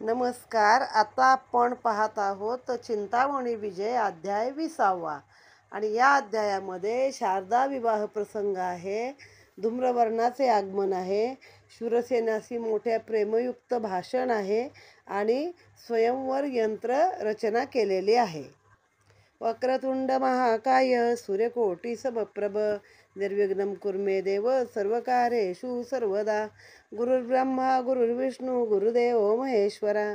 नमस्कार. आता आपण पाहत आहोत चिंतामणी विजय अध्याय 20वा आणि या अध्यायामध्ये शारदा विवाह प्रसंग आहे. धूम्रवर्णाचे आगमन आहे. शूरसेनाशी मोठ्या प्रेमयुक्त भाषण आहे आणि स्वयंवर यंत्र रचना केलेली आहे. वक्रतुंड महाकाय सूर्यकोटी समप्रभ निर्विघ्नं कुर्मे देव सर्वकार्येषु सर्वदा. गुरुर्ब्रह्मा गुरुर्विष्णू गुरुदेवो महेश्वरा.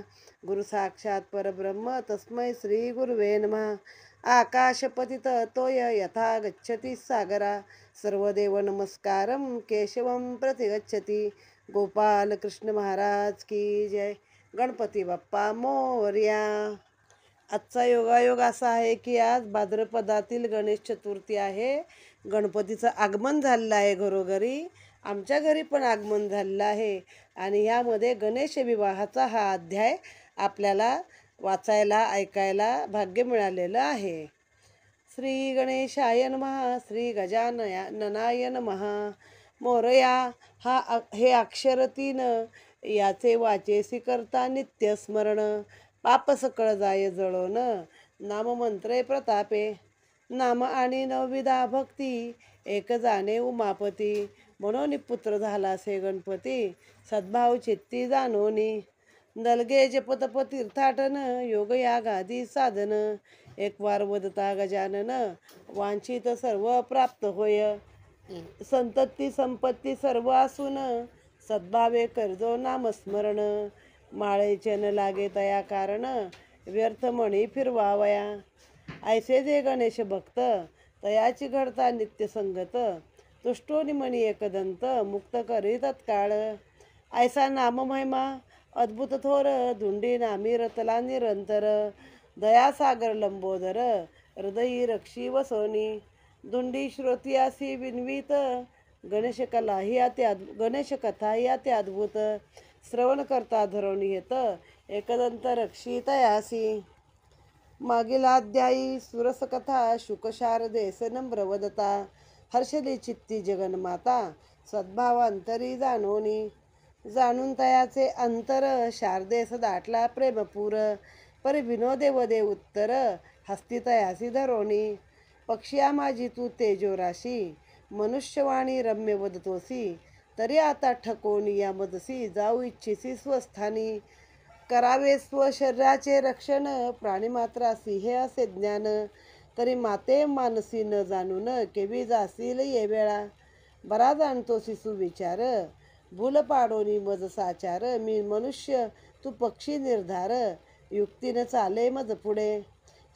गुरु साक्षात परब्रह्म तस्मै श्री गुरुवे नमः. आकाशपतित तोय यथा गच्छति सागरा. सर्वदेव नमस्कारं केशवं प्रतिगच्छति. गोपाल कृष्ण महाराज की जय. गणपती बाप्पा मोरया. आजचा योगायोग असा आहे की आज भाद्रपदातील गणेश चतुर्थी आहे. गणपतीचं आगमन झालेलं आहे घरोघरी. आमच्या घरी पण आगमन झालेलं आहे आणि ह्यामध्ये गणेश विवाहाचा हा अध्याय आपल्याला वाचायला ऐकायला भाग्य मिळालेलं आहे. श्री गणेशाय नमः. श्री गजाननाय नमः. मोरया हे अक्षर 3 याचे वाचेसी करता नित्य स्मरण. पाप सकळ जाय जळोन नाममंत्रे प्रतापे. नाम आणि नवविधा भक्ती एक जाणे उमापती. म्हणून पुत्र झाला से गणपती सद्भाव चित्ती जाणोनी. दलगे जपतप तीर्थाटन योग यागादी साधन. एक वार वदता गजानन वांछित सर्व प्राप्त होय. संतती संपत्ती सर्व असून सद्भावे करजो नामस्मरण. माळेचे न लागे तया कारण व्यर्थ मणी फिरवावया. ऐसे जे गणेश भक्त तयाची घडता नित्य संगत. तुष्टोनी मणी एकदंत मुक्त करी तत्काळ. ऐसा नाम महिमा अद्भुत थोर धुंडी नामी रतला निरंतर. दयासागर लंबोदर हृदयी रक्षी वसोनी. धुंडी श्रोतियासी विनवीत गणेश कथा ही अति अद्भुत. श्रवण करता धरून येत एकदंत रक्षी तयासी. मागील अध्यायी सुरसकथा शुकशारदेस नम्र वदता. हर्षली चित्ती जगन्माता सद्भावांतरी जाणोनी. जाणून तयाचे अंतर शारदेस दाटला प्रेमपूर. परी विनोदे वदे उत्तर हस्ती तयासी धरोनी. पक्षिया माझी तू तेजोराशी मनुष्यवाणी रम्य वदतोसी. तरी आता ठकोनी या मदसी जाऊ इच्छिसी स्वस्थानी. करावे स्वशरीराचे रक्षण प्राणीमात्रासी हे असे ज्ञान. तरी माते मानसी न जाणून केवी जासील ये वेळा. बरा जाणतोसी सुविचार भूल पाडोनी मज साचार. मी मनुष्य तू पक्षी निर्धार युक्तीनं चाले मज पुढे.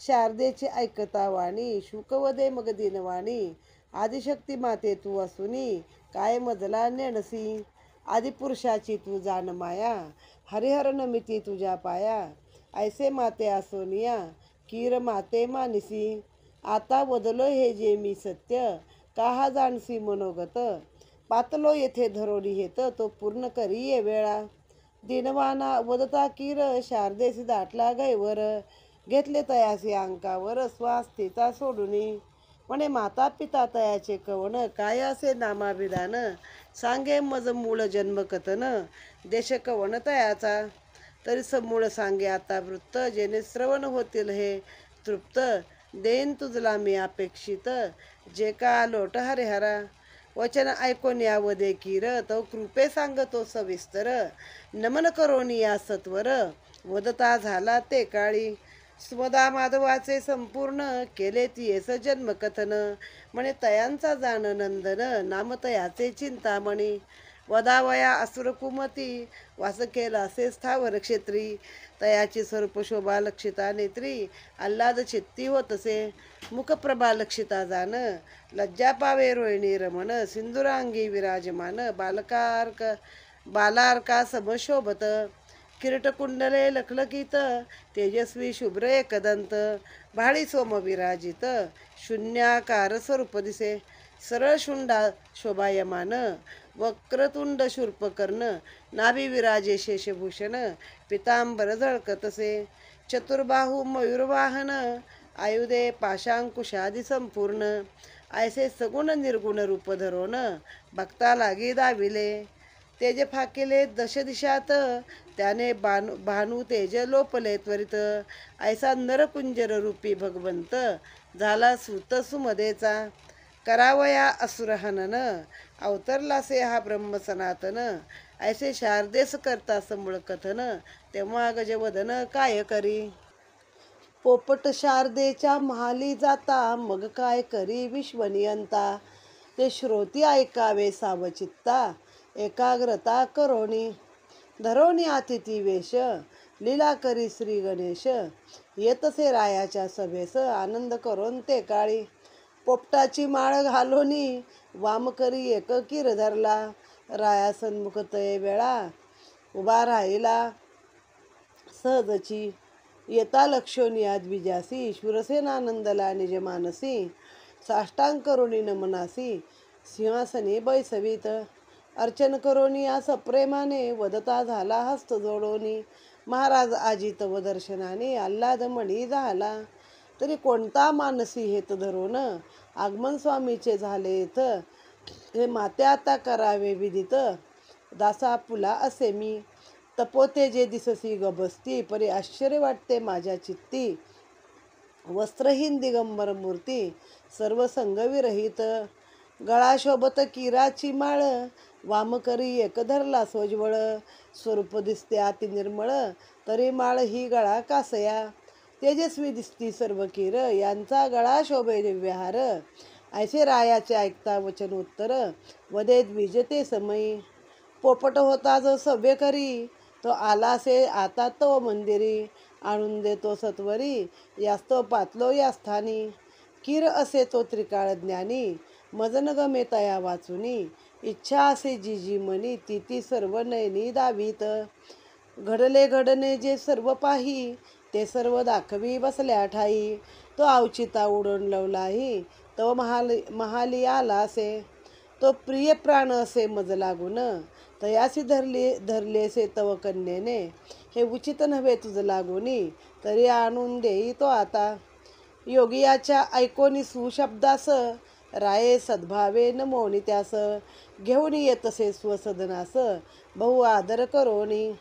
शारदेची ऐकता वाणी शुकवदे मग दिनवाणी. आदिशक्ती माते तू असूनी काय मजला नेणसी. आदिपुरुषाची तू जाण माया हरिहर नमिती तुझ्या पाया. ऐसे माते असोनिया कीर माते मानिसी. आता वदलो हे जे मी सत्य काहा जाणसी मनोगत. पातलो येथे धरोनी हेत तो पूर्ण करी ये वेळा. दिनवाना वदता कीर शारदेसी दाटला गैवर. घेतले तयासी अंकावर स्वास्थिता सोडूनी. म्हणे माता पिता तयाचे कवन काय असे नामाभिधान. सांगे मज मूळ जन्मकथन देश कवन तयाचा. तरी समूळ सांगे आता वृत्त जेणे श्रवण होतील हे तृप्त. देन तुझला मी अपेक्षित जे का लोट हरिहरा. वचन ऐकून यावदे कीर तो कृपे सांगतो सविस्तर. नमन करोनी या सत्वर वदता झाला ते काळी. स्वदा माधवाचे संपूर्ण केले तियेस जन्मकथन. म्हणे तयांचा जाण नंदन नाम तयाचे चिंतामणी. वदावया असुर कुमती वास केला असे स्थावर क्षेत्री. तयाची स्वरूप शोभा लक्षिता नेत्री आल्हाद चित्ती होतसे. मुखप्रभा लक्षिता जाण लज्जा पावे रोहिणी रमण. सिंधुरांगी विराजमान बालार्का समशोभत. किरीटकुंडले लखलखित तेजस्वी शुभ्र एकदंत. भाळी सोम विराजित शून्याकार स्वरूप दिसे. सरळ शुंडा शोभायमान वक्रतुंड शूर्पकर्ण. नाभी विराजे शेषभूषण पितांबर झळकतसे. चतुर्बाहू मयूरवाहन आयुधे पाशांकुशादि संपूर्ण. ऐसे सगुण निर्गुण रूप धरोन भक्ता लागी दाविले. तेज फाकिले दश दिशात त्याने भानू तेज लोपले त्वरित, ऐसा नरकुंजर रूपी भगवंत झाला सूत सुमदेचा. करावया असुर हनन, अवतरलासे हा ब्रह्म सनातन. ऐसे शारदेस करता समूळ कथन, तेव्हा गजवदन काय करी. पोपट शारदेच्या महाली जाता, मग काय करी विश्वनियंता. ते श्रोती ऐकावे सावचित्ता, एकाग्रता करोनी. धरोनी अतिथी वेश, लीला करी श्री गणेश. येतसे रायाच्या सभेस, आनंद करून ते काळी. पोपटाची माळ घालोनी, वाम करी एक किर धरला. राया सन्मुख तये वेळा, उभा राहिला सहजची. येता लक्षोनी द्विजासी, शूरसेनानंदला निज मानसी. साष्टांग करोनी नमनासी, सिंहासनी बैसवीत. अर्चन करोनी आस प्रेमाने, वदता झाला हस्त जोडोनी. महाराज आजी तव दर्शनाने, आल्हाद मणी झाला. तरी कोणता मानसी हेत धरून, आगमन स्वामीचे झाले येथ. हे माते आता करावे विदित, दासा पुला असे मी. तपोते जे दिससी गबसती, परी आश्चर्य वाटते माझ्या चित्ती. वस्त्रहीन दिगंबर मूर्ती, सर्व संगविरहित. गळा शोभत किराची माळ, वाम करी एक धरला सोज्वळ. स्वरूप दिसते अति निर्मळ, तरी माळ ही गळा कासया. तेजस्वी दिसती सर्व किर, यांचा गळा शोभे दिव्यहार. ऐसे रायाचे ऐकता वचन उत्तर, वदे द्विज ते समयी. पोपट होता जो सभ्य करी, तो आलासे आता तो मंदिरी. आणून देतो सत्वरी, यास्तव पातलो या स्थानी. किर असे तो त्रिकाळ ज्ञानी, मजन गमे तया वाचुनी. इच्छा असे जी जी मनी, ती ती सर्व नयनी दावीत. घडले घडणे जे सर्व पाही, ते सर्व दाखवी बसल्या ठाई. तो अवचिता उडून लवलाही, तो महाली आलासे. तो प्रिय प्राण असे मज लागून, तयासी धरलेसे तव कन्येने. हे उचित नव्हे तुझ लागुनी, तरी आणून देई तो आता. योगियाच्या ऐकोनी सुशब्दास, राये सद्भावे नमोनी त्यास. घेऊन येतसे स्वसदनास, बहु आदर करोनी.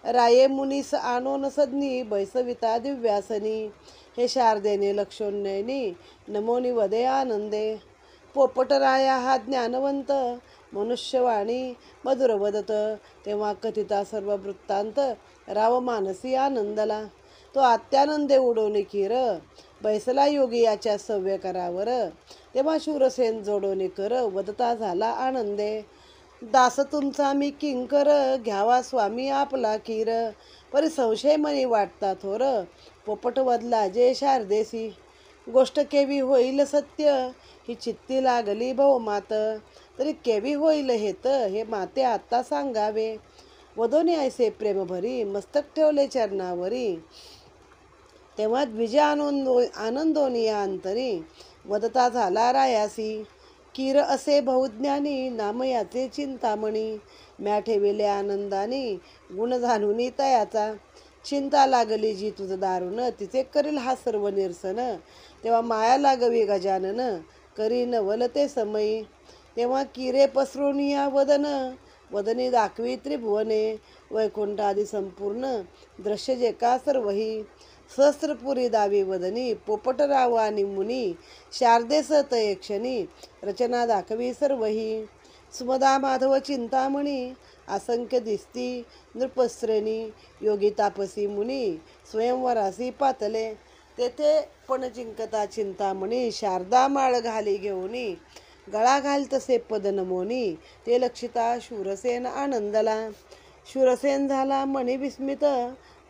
राये मुनीस आणोन सदनी, बैसविता दिव्यासनी. हे शारदेने लक्षोन्नयनी, नमोनी वदे आनंदे. पोपट राया हा ज्ञानवंत, मनुष्यवाणी मधुर वदत. तेव्हा कथिता सर्व वृत्तांत, राव मानसी आनंदला. तो अत्यानंदे उडवणे किर, बैसला योगी याच्या सव्य करावर. तेव्हा शूरसेन जोडवणे कर, वदता झाला आनंदे. दास तुमचा मी किंकर, घ्यावा स्वामी आपला किर. परी संशय मनी वाटता थोर, पोपट वदला जे शारदेसी. गोष्ट केवी होईल सत्य, ही चित्ती लागली बहुमात. तरी केवी होईल हेत, हे माते आता सांगावे. वधोनी ऐसे प्रेम भरी, मस्तक ठेवले चरणावरी. तेव्हा द्विज आनंदोनी अंतरी, वदता झाला रायासी. किर असे बहुज्ञानी, नाम याचे चिंतामणी. म्या ठेविले आनंदानी, गुण जाणुनी तयाचा. चिंता लागली जी तुझ दारुण, तिचे करील हा सर्व निरसन. तेव्हा माया लागवी गजानन, करी नवल ते समयी. तेव्हा किरे पसरून या वदन, वदनी दाखवी त्रिभुवने. वैकुंठादी संपूर्ण, दृश्य जे का सर्वही. सहस्रपुरी दावी वदनी, पोपट राव आणि मुनी. शारदेस तये क्षणी, रचना दाखवी सर्वही. सुमदा माधव चिंतामणी, असंख्य दिसती नृपश्रेणी. योगी तापसी मुनी, स्वयंवरासी पातले. तेथे पण जिंकता चिंतामणी, शारदा माळ घाली घेऊनी. गळा घाल तसे पद नमोनी, ते लक्षिता शूरसेन आनंदला. शूरसेन झाला मणी विस्मित,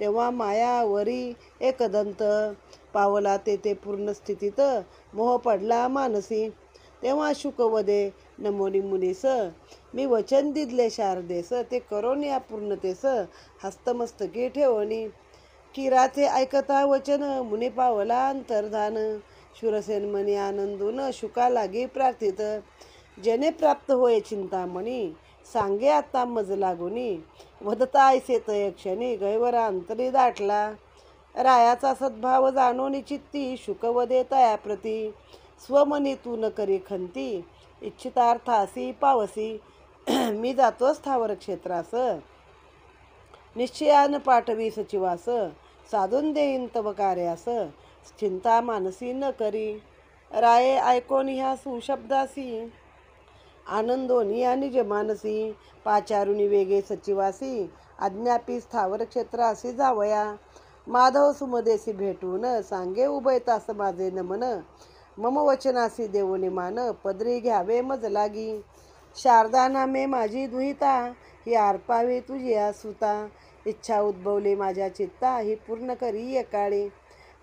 तेव्हा मायावरी एकदंत. पावला तेथे पूर्ण स्थितीत, मोह पडला मानसी. तेव्हा शुकवदे नमोनी मुनीस, मी वचन दिदले शारदेस. ते करोनी अपूर्णतेस, हस्तमस्तकी ठेवणी. किराचे ऐकता वचन, मुनी पावला अंतर्धान. शूरसेन मनी आनंदून, शुका लागी प्रार्थित. जेने प्राप्त होय चिंतामणी, सांगे आता मज लागुनी. वदता ऐसे तय क्षणी, गैवरा अंतरी दाटला. रायाचा सद्भाव जाणोनी चित्ती, शुकवदे तया प्रती. स्वमनी तू न करी खंती, इच्छितार्थासी पावसी. मी जातो स्थावर क्षेत्रास, निश्चयान पाठवी सचिवास, साधून देईन तव कार्यास, चिंता मानसी न करी. राये ऐकोन ह्या सुशब्दासी, आनंदोनी आणि जमानसी. पाचारुनी वेगे सचिवासी, आज्ञापी स्थावर क्षेत्रासी जावया. माधव सुमदेसी भेटून, सांगे उभय तास माझे नमन. मम वचनासी देऊनी मान, पदरी घ्यावे मज लागी. शारदा नामे माझी दुहिता, ही आरपावी तुझी सुता. इच्छा उद्भवली माझ्या चित्ता, ही पूर्ण करी एकाळी.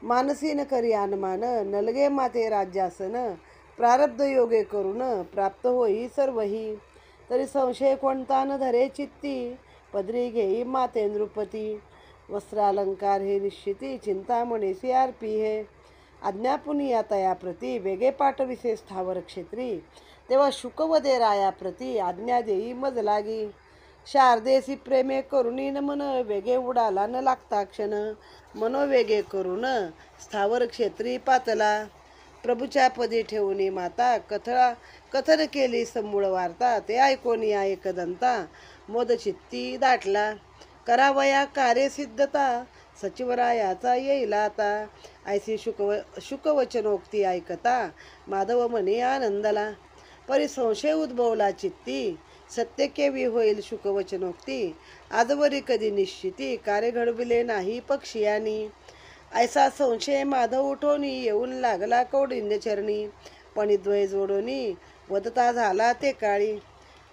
मानसी न करी अनमान, नलगे माते राज्यासन. प्रारब्ध योगे करून प्राप्त होई सर्वही. तरी संशय कोणता न धरे चित्ती, पदरी घेई माते नृपती. वस्त्रालंकार हे निश्चिती, चिंतामणीसी अर्पी हे. आज्ञापुनी या तयाप्रती, वेगे पाठविसे स्थावर क्षेत्री. तेव्हा शुकवदे रायाप्रती, आज्ञा देई मज लागी. शारदेसी प्रेमे करुणी न मन, वेगे उडाला न लागता क्षण. मनोवेगे करून स्थावर क्षेत्री पातला. प्रभूच्या पदी ठेवूनी माता, कथन केली समूळ वार्ता. ते ऐकोनी एकदंता, मोदचित्ती दाटला. करावया कार्य सिद्धता, सचिवरायाचा येईल आता. ऐसी शुकवचनोक्ती ऐकता, माधव मनी आनंदला. परिसंशय उद्भवला चित्ती, सत्य केवी होईल शुकवचनोक्ती. आजवरी कधी निश्चिती, कार्य घडविले नाही पक्षियानी. ऐसा संशय माधव उठोनी, येऊन लागला कौंडिन्य चरणी. पणिद्वय जोडोनी, वदता झाला ते काळी.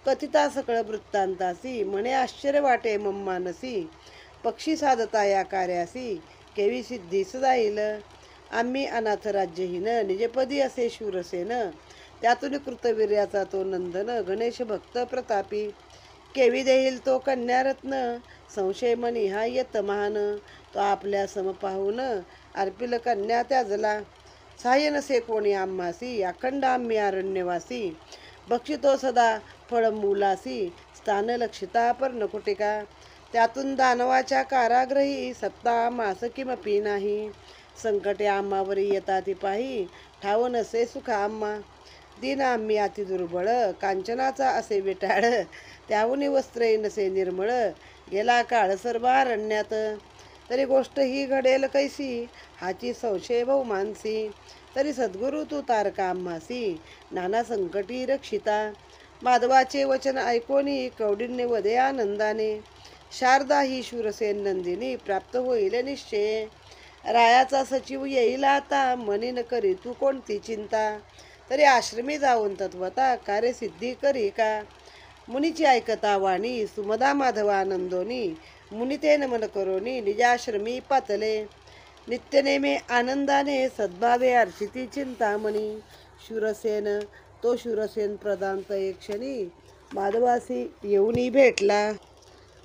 कथिता सकळ वृत्तांतासी, म्हणे आश्चर्य वाटे मम मानसी. पक्षी साधता या कार्यासी, केवी सिद्धीस जाईल. आम्ही अनाथ राज्यहीन, निजपदी असे शूरसेन. त्यातून कृतवीर्याचा तो नंदन, गणेश भक्त प्रतापी. केवी देईल तो कन्यारत्न, संशय मनी हा येत महान. तो आपल्या सम पाहून, अर्पिल कन्या त्याजला. सहाय्य नसे कोणी आम्हासी, अखंड आम्ही अरण्यवासी. बक्षितो सदा फळ मुलासी, स्थान लक्षिता पर्णकुटिका. त्यातून दानवाच्या काराग्रही, सत्ता मास किमपी नाही. संकटे आम्हावरी येताती पाही, ठाव नसे सुख आम्हा. दिन आम्ही अति दुर्बळ, कांचनाचा असे विटाळ. त्याहून वस्त्रे नसे निर्मळ, गेला काळ सर्व अरण्यात. तरी गोष्ट ही घडेल कैसी, हाची संशय बहुमानसी. तरी सद्गुरु तू तारका आम्हासी, नाना संकटी रक्षिता. माधवाचे वचन ऐकोनी, कौंडिन्य वदे आनंदाने. शारदा ही शूरसेन नंदिनी, प्राप्त होईल निश्चय. रायाचा सचिव येईल आता, मनी न करी तू कोणती चिंता. तरी आश्रमी जाऊन तत्वता, कार्यसिद्धी करी का. मुनीची ऐकता वाणी, सुमदा माधव आनंदोनी. मुनी ते नमन करोनी, निजाश्रमी पातले. नित्यनेमे आनंदाने, सद्भावे अर्चिती चिंतामणी. शूरसेन तो शूरसेन प्रदांत एक क्षणी, माधवासी येऊनी भेटला.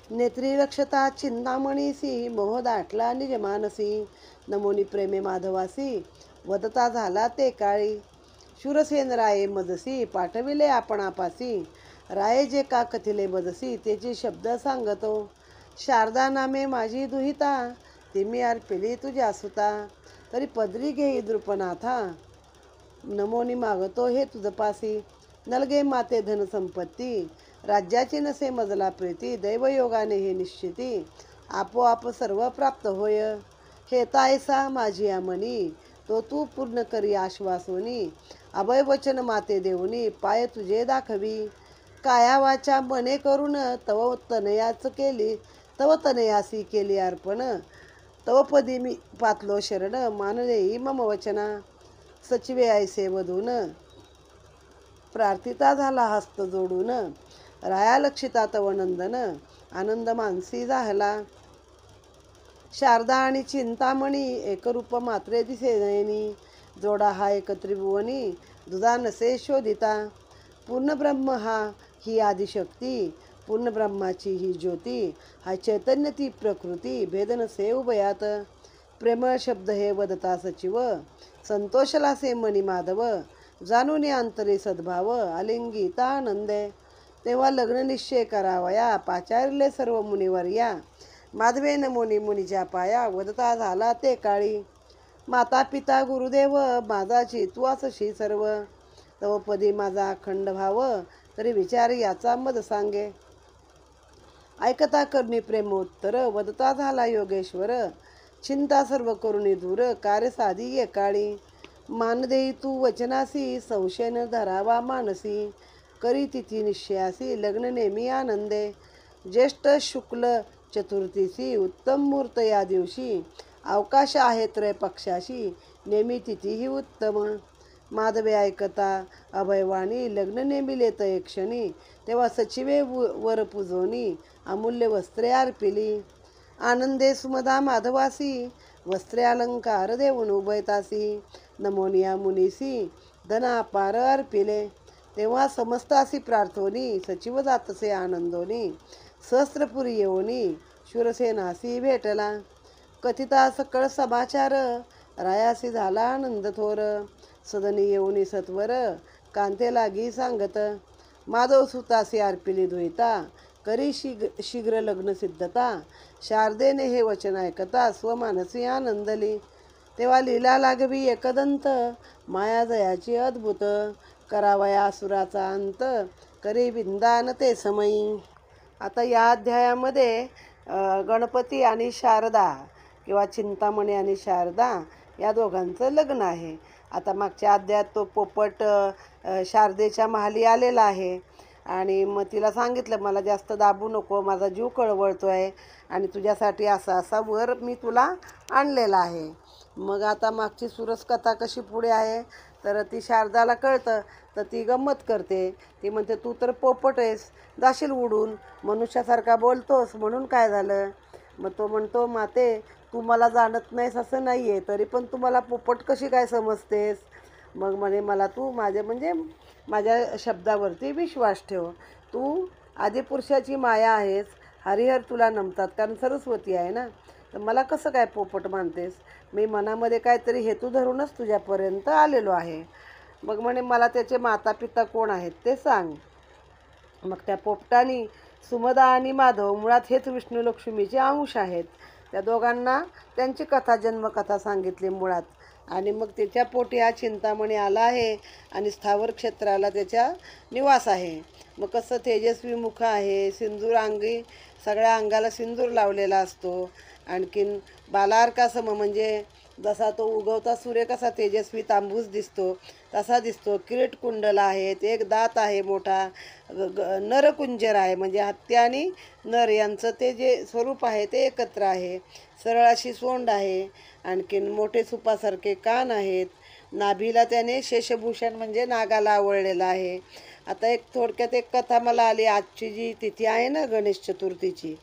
नेत्री रक्षता चिंतामणीसी, मोह दाटला निजमानसी. नमोनी प्रेमे माधवासी, वदता झाला ते काळी. शूरसेन राये मजसी, पाठविले आपणापासी. राये जे का कथिले मजसी, त्याचे शब्द सांगतो. शारदा नामे माझी दुहिता, ती मी अर्पिली तुझ्या सुता. तरी पदरी घेई द्रुपनाथा, नमोनी मागतो हे तुझपासी. नलगे माते धन संपत्ती, राज्याची नसे मजला प्रीती. दैवयोगाने हे निश्चिती, आपोआप सर्व प्राप्त होय. हे तायसा माझी आमनी, तो तू पूर्ण करी आश्वासोनी. अभय वचन माते देऊनी, पाय तुझे दाखवी. काया वाचा मने करून, तव तनयासी केली अर्पण. तव पदी मी पातलो शरण, मानलेई मम वचना. सचिवे ऐसे वधून, प्रार्थिता झाला हस्त जोडून. राया लक्षिता तव नंदन, आनंद मानसी झाला. शारदा आणि चिंतामणी, एकरूप मात्रे दिसे नयनी. जोडा हा एक त्रिभुवनी, दुधा नसे शोधिता. पूर्ण ब्रह्म हा ही आदिशक्ती, पूर्ण ब्रह्माची ही ज्योती. हा चैतन्य ती प्रकृती, भेद नसे उभयात. प्रेमळ शब्द हे वदता सचिव, संतोषला से मनी माधव. जाणून अंतरे सद्भाव, आलिंगिता आनंदे. तेव्हा लग्न निश्चय करावया, पाचारले सर्व मुनिवर्या. माधवे नमोनी मुनीच्या पाया, वदता झाला ते काळी. माता पिता गुरुदेव, माझाची तू असशी सर्व. तव पदी माझा अखंड भाव, तरी विचार याचा मद सांगे. ऐकता करणी प्रेमोत्तर, वदता झाला योगेश्वर. चिंता सर्व करुणी दूर, कार्य साधी एकाळी. मान देई तू वचनासी, संशय न धरावा मानसी. करी तिथी निश्चयासी, लग्न नेमी आनंदे. ज्येष्ठ शुक्ल चतुर्थीसी, उत्तम मुहूर्त या दिवशी. अवकाश आहे त्रय पक्षाशी, नेमी तिथीही उत्तम. माधवे ऐकता अभयवाणी, लग्न नेमिले तय क्षणी. तेव्हा सचिवे वर पूजोनी, अमूल्य वस्त्रे अर्पिली. आनंदे सुमदा माधवासी, वस्त्रे अलंकार देऊन उभयतासी. नमोनिया मुनीसी, धना अपार अर्पिले. तेव्हा समस्तासी प्रार्थोनी, सचिव जातसे आनंदोनी. सहस्त्रपुरी येऊनी, शूरसेनासी भेटला. कथिता सकळ समाचार, रायासी झाला आनंद थोर. सदनी येऊनी सत्वर, कांते लागी सांगत. माधव सुतासी अर्पिली धुईता, करी शीघ्र लग्न सिद्धता. शारदेने हे वचन ऐकता, स्वमानसी आनंदली. तेव्हा लीला लागवी एकदंत, माया जयाची अद्भुत. करावया असुराचा अंत, करी विंदान ते समयी. आता या अध्यायामध्ये गणपती आणि शारदा किंवा चिंतामणी आणि शारदा या दोघांचं लग्न आहे. आता मागच्या अध्यायात तो पोपट शारदेच्या महाली आलेला आहे आणि मग तिला सांगितलं, मला जास्त दाबू नको, माझा जीव कळवळतो आहे आणि तुझ्यासाठी असा असा वर मी तुला आणलेला आहे. मग आता मागची सुरस कथा कशी पुढे आहे, तर ती शारदाला कळतं तर ती गंमत करते. ती म्हणते, तू तर पोपट आहेस, जाशील उडून, मनुष्यासारखा बोलतोस, म्हणून काय झालं. मग तो म्हणतो, माते तू मला जाणत नाहीस असं नाही आहे, तरी पण तू मला पोपट कशी काय समजतेस. मग म्हणे, मला तू माझ्या शब्दावरती विश्वास ठेव. तू आदिपुरुषाची माया आहेस, हरिहर तुला नमतात, कारण सरस्वती आहे ना, तर मला कसं काय पोपट मानतेस. मी मनामध्ये काहीतरी हेतू धरूनच तुझ्यापर्यंत आलेलो आहे. मग म्हणे, मला त्याचे माता पिता कोण आहेत ते सांग. मग त्या पोपटाने सुमदा आणि माधव मुळात हेच विष्णू लक्ष्मीचे अंश आहेत. त्या दोघांना त्यांची कथा जन्मकथा सांगितली मुळात. आणि मग त्याच्या पोटी हा चिंतामणी आला आहे आणि स्थावर क्षेत्राला त्याच्या निवास आहे. मग कसं तेजस्वी मुख आहे, सिंदूर अंगी, सगळ्या अंगाला सिंदूर लावलेला असतो. आणखीन बालार्कासम म्हणजे जसा तो उगवता सूर्य कसा तेजस्वी तांबूस दिसतो तसा दिसतो. किरीट कुंडला आहेत, एक दात आहे मोठा, नरकुंजर आहे म्हणजे हत्ती आणि नर यांचं ते जे स्वरूप आहे ते एकत्र आहे. सरळ अशी सोंड आहे, आणखीन मोठे सुपासारखे कान आहेत. नाभीला त्याने शेषभूषण म्हणजे नागाला आवळलेलं आहे. आता एक थोडक्यात एक कथा मला आली. आजची जी तिथी आहे ना गणेश चतुर्थीची,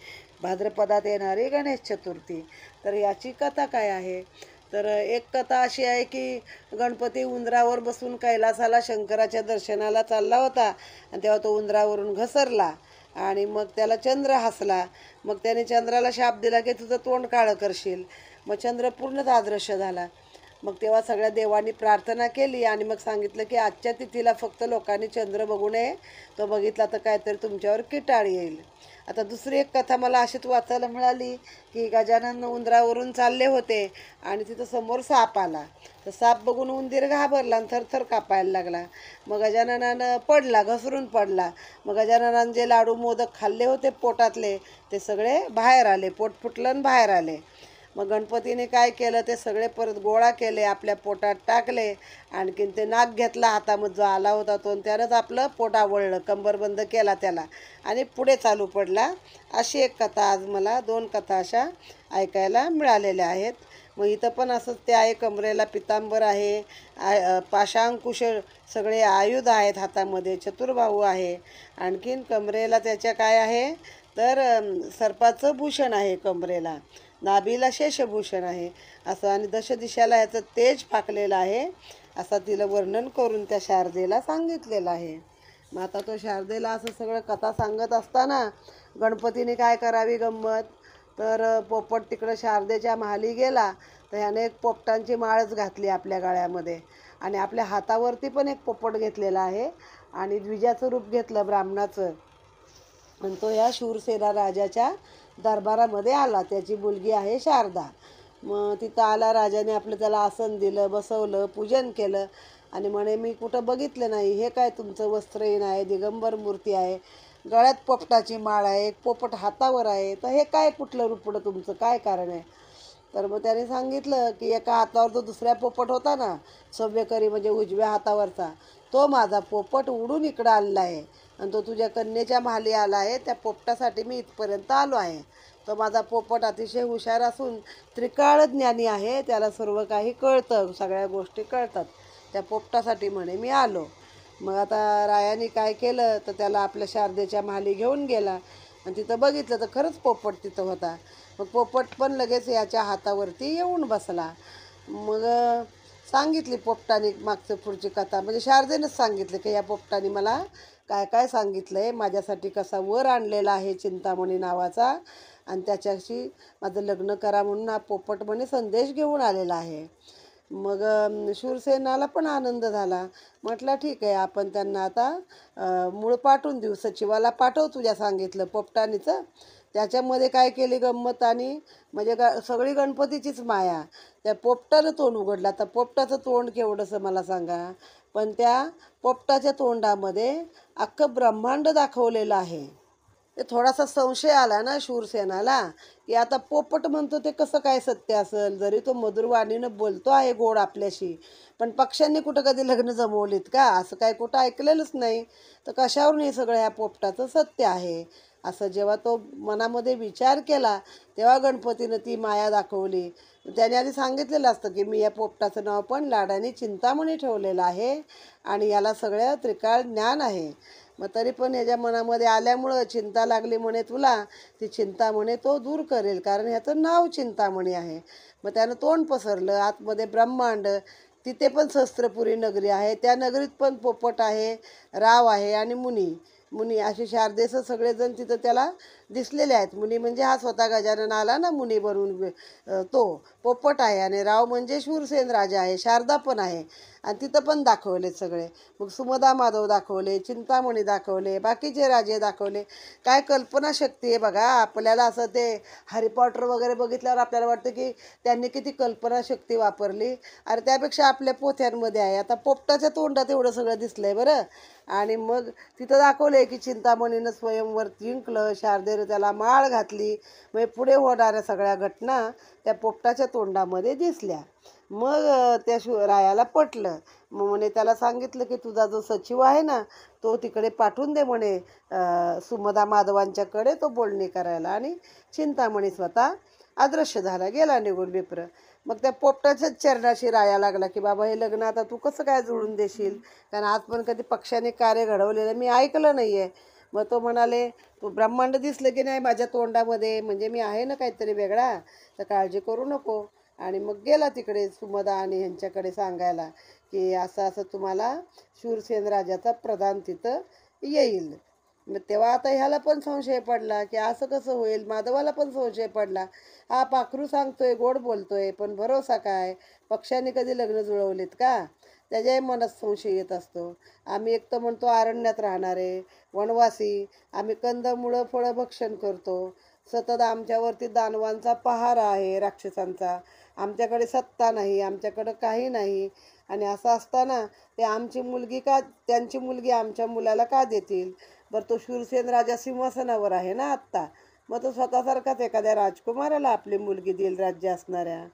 भाद्रपदात येणारी गणेश चतुर्थी, तर याची कथा काय आहे. तर एक कथा अशी आहे की गणपती उंदरावर बसून कैलासाला शंकराच्या दर्शनाला चालला होता आणि तेव्हा तो उंदरावरून घसरला आणि मग त्याला चंद्र हसला. मग त्याने चंद्राला शाप दिला की तुझं तोंड काळं करशील. मग चंद्र पूर्णच अदृश्य झाला. मग तेव्हा सगळ्या देवांनी प्रार्थना केली आणि मग सांगितलं की आजच्या तिथीला फक्त लोकांनी चंद्र बघू नये, तो बघितला तर काहीतरी तुमच्यावर किटाळ येईल. आता दुसरी एक कथा मला अशीच वाचायला मिळाली की गजानन उंदरावरून चालले होते आणि तिथं समोर साप आला. तर साप बघून उंदीर घाबरला आणि थरथर कापायला लागला. मग गजाननानं पडला, घसरून पडला. मग गजाननानं जे लाडू मोदक खाल्ले होते पोटातले ते सगळे बाहेर आले, पोट फुटलं आणि बाहेर आले. मग गणपतीने काय केलं, ते सगळे परत गोळा केले, आपल्या पोटात टाकले. आणखीन ते नाग घेतला हातामध्ये जो आला होता तो, त्यानंच आपलं पोट आवळलं, कंबरबंद केला त्याला आणि पुढे चालू पडला. अशी एक कथा आज मला 2 कथा अशा ऐकायला मिळालेल्या आहेत. मग इथं पण असंच ते आहे, कमरेला पितांबर आहे, पाशांकुश सगळे आयुध आहेत हातामध्ये, चतुर्बाहू आहे. आणखीन कमरेला त्याच्या काय आहे तर सर्पाचं भूषण आहे कमरेला, नाभीला शेषभूषण आहे असं, आणि दशदिशाला ह्याचं तेज फाकलेलं आहे असं तिला वर्णन करून त्या शारदेला सांगितलेलं आहे. मग आता तो शारदेला असं सगळं कथा सांगत असताना गणपतीने काय करावी गंमत, तर पोपट तिकडं शारदेच्या महाली गेला तर ह्याने एक पोपटांची माळच घातली आपल्या गळ्यामध्ये आणि आपल्या हातावरती पण एक पोपट घेतलेला आहे आणि द्विजाचं रूप घेतलं ब्राह्मणाचं. आणि तो या शूरसेना राजाच्या दरबारामध्ये आला. त्याची मुलगी आहे शारदा. मग तिथं आला, राजाने आपलं त्याला आसन दिलं, बसवलं, पूजन केलं आणि म्हणे, मी कुठं बघितलं नाही, हे काय तुमचं वस्त्रहीन आहे, दिगंबर मूर्ती आहे गळ्यात पोपटाची माळ आहे, एक पोपट हातावर आहे, तर हे काय कुठलं रुपडं तुमचं काय कारण आहे? तर मग त्याने सांगितलं की एका हातावर तो दुसऱ्या पोपट होता ना, सव्यकरी म्हणजे उजव्या हातावरचा, तो माझा पोपट उडून इकडं आलेला आहे आणि तो तुझ्या कन्येच्या माली आला आहे. त्या पोपटासाठी मी इथपर्यंत आलो आहे. तो माझा पोपट अतिशय हुशार असून त्रिकाळ ज्ञानी आहे, त्याला सर्व काही कळतं, सगळ्या गोष्टी कळतात. त्या पोपटासाठी म्हणे मी आलो. मग आता रायाने काय केलं तर त्याला आपल्या शारदेच्या माली घेऊन गेला आणि तिथं बघितलं तर खरंच पोपट तिथं होता. मग पोपट पण लगेच याच्या हातावरती येऊन बसला. मग सांगितली पोपटाने मागचं पुढची कथा, म्हणजे शारदेनंच सांगितलं की या पोपटाने मला काय काय सांगितलं आहे, माझ्यासाठी कसा वर आणलेला आहे चिंतामणी नावाचा, आणि त्याच्याशी माझं लग्न करा म्हणून हा पोपट म्हणे संदेश घेऊन आलेला आहे. मग शूरसेनाला पण आनंद झाला. म्हटलं ठीक आहे, आपण त्यांना आता मूळ पाठवून देऊ, सचिवाला पाठव तुझ्या सांगितलं पोपटानीचं. त्याच्यामध्ये काय केली गंमत, आणि म्हणजे सगळी गणपतीचीच माया. त्या पोपटानं तोंड उघडलं. आता पोपटाचं तोंड केवढंसं मला सांगा, पण त्या पोपटाच्या तोंडामध्ये अख्खं ब्रह्मांड दाखवलेलं आहे. ते थोडासा संशय आला ना शूरसेनाला, की आता पोपट म्हणतो ते कसं काय सत्य असेल, जरी तो मधुरवाणीनं बोलतो आहे गोड आपल्याशी, पण पक्ष्यांनी कुठं कधी लग्न जमवलीत का, असं काय कुठं ऐकलेलंच नाही, तर कशावरून हे सगळं ह्या पोपटाचं सत्य आहे. असं जेव्हा तो मनामध्ये विचार केला तेव्हा गणपतीनं ती माया दाखवली. त्याने आधी सांगितलेलं असतं की मी या पोपटाचं नाव पण लाडाने चिंतामणी ठेवलेलं आहे आणि याला सगळं त्रिकाळ ज्ञान आहे. मग तरी पण ह्याच्या मनामध्ये आल्यामुळं चिंता लागली म्हणे तुला, ती चिंता म्हणे तो दूर करेल, कारण ह्याचं नाव चिंतामणी आहे. मग त्यानं तोंड पसरलं, आतमध्ये ब्रह्मांड, तिथे पण शस्त्रपुरी नगरी आहे, त्या नगरीत पण पोपट आहे, राव आहे आणि मुनी. मुनी असे शारदेचं सगळेजण तिथं त्याला दिसलेले आहेत. मुनी म्हणजे हा स्वतः गजानन आला ना मुनी बनून, तो पोपट आहे. आणि राव म्हणजे शूरसेन राजा आहे, शारदा पण आहे, आणि तिथं पण दाखवले सगळे. मग सुमदा माधव दाखवले, चिंतामणी दाखवले, बाकीचे राजे दाखवले. काय कल्पनाशक्ती आहे बघा आपल्याला. असं ते हॅरी पॉटर वगैरे बघितल्यावर आपल्याला वाटतं की त्यांनी किती कल्पनाशक्ती वापरली. अरे त्यापेक्षा आपल्या पोथ्यांमध्ये आहे. आता पोपटाच्या तोंडात एवढं सगळं दिसलंय बरं. आणि मग तिथं दाखवलंय की चिंतामणीनं स्वयंवर जिंकलं, शारदेनं त्याला माळ घातली. म्हणजे पुढे होणाऱ्या सगळ्या घटना त्या पोपटाच्या तोंडामध्ये दिसल्या. मग त्या रायाला पटलं. मग म्हणे त्याला सांगितलं की तुझा जो सचिव आहे ना तो तिकडे पाठवून दे म्हणे, सुमदा माधवांच्याकडे तो बोलणी करायला. आणि चिंतामणी स्वतः अदृश्य झाला, गेला निघून विप्र. मग त्या पोपटाच्याच चरणाशी राया लागला की बाबा हे लग्न आता तू कसं काय जुळून देशील, कारण आज पण कधी पक्षाने कार्य घडवलेलं मी ऐकलं नाही आहे. मग तो म्हणाले तू ब्रह्मांड दिसलं की नाही माझ्या तोंडामध्ये, म्हणजे मी आहे ना काहीतरी वेगळा, तर काळजी करू नको. आणि मग गेला तिकडे सुमदा आणि ह्यांच्याकडे सांगायला की असं असं तुम्हाला शूरसेन राजाचा प्रधान तिथं येईल. मग तेव्हा आता ह्याला पण संशय पडला की असं कसं होईल, माधवाला पण संशय पडला. हा पाखरू सांगतोय, गोड बोलतोय, पण भरोसा काय, पक्षाने कधी लग्न जुळवलीत का, त्याच्याही मनात संशय येत असतो. आम्ही एक तर म्हणतो अरण्यात राहणारे वनवासी, आम्ही कंदमुळं फळं भक्षण करतो, सतत आमच्यावरती दानवांचा पहार आहे, राक्षसांचा, आमच्याकडे सत्ता नाही, आमच्याकडं काही नाही. आणि असं असताना ते आमची मुलगी का, त्यांची मुलगी आमच्या मुलाला का देतील. बरं तो शूरसेन राजा सिंहासनावर आहे ना आत्ता, मग तो स्वतःसारखाच एखाद्या राजकुमाराला आपली मुलगी देईल राज्य असणाऱ्या.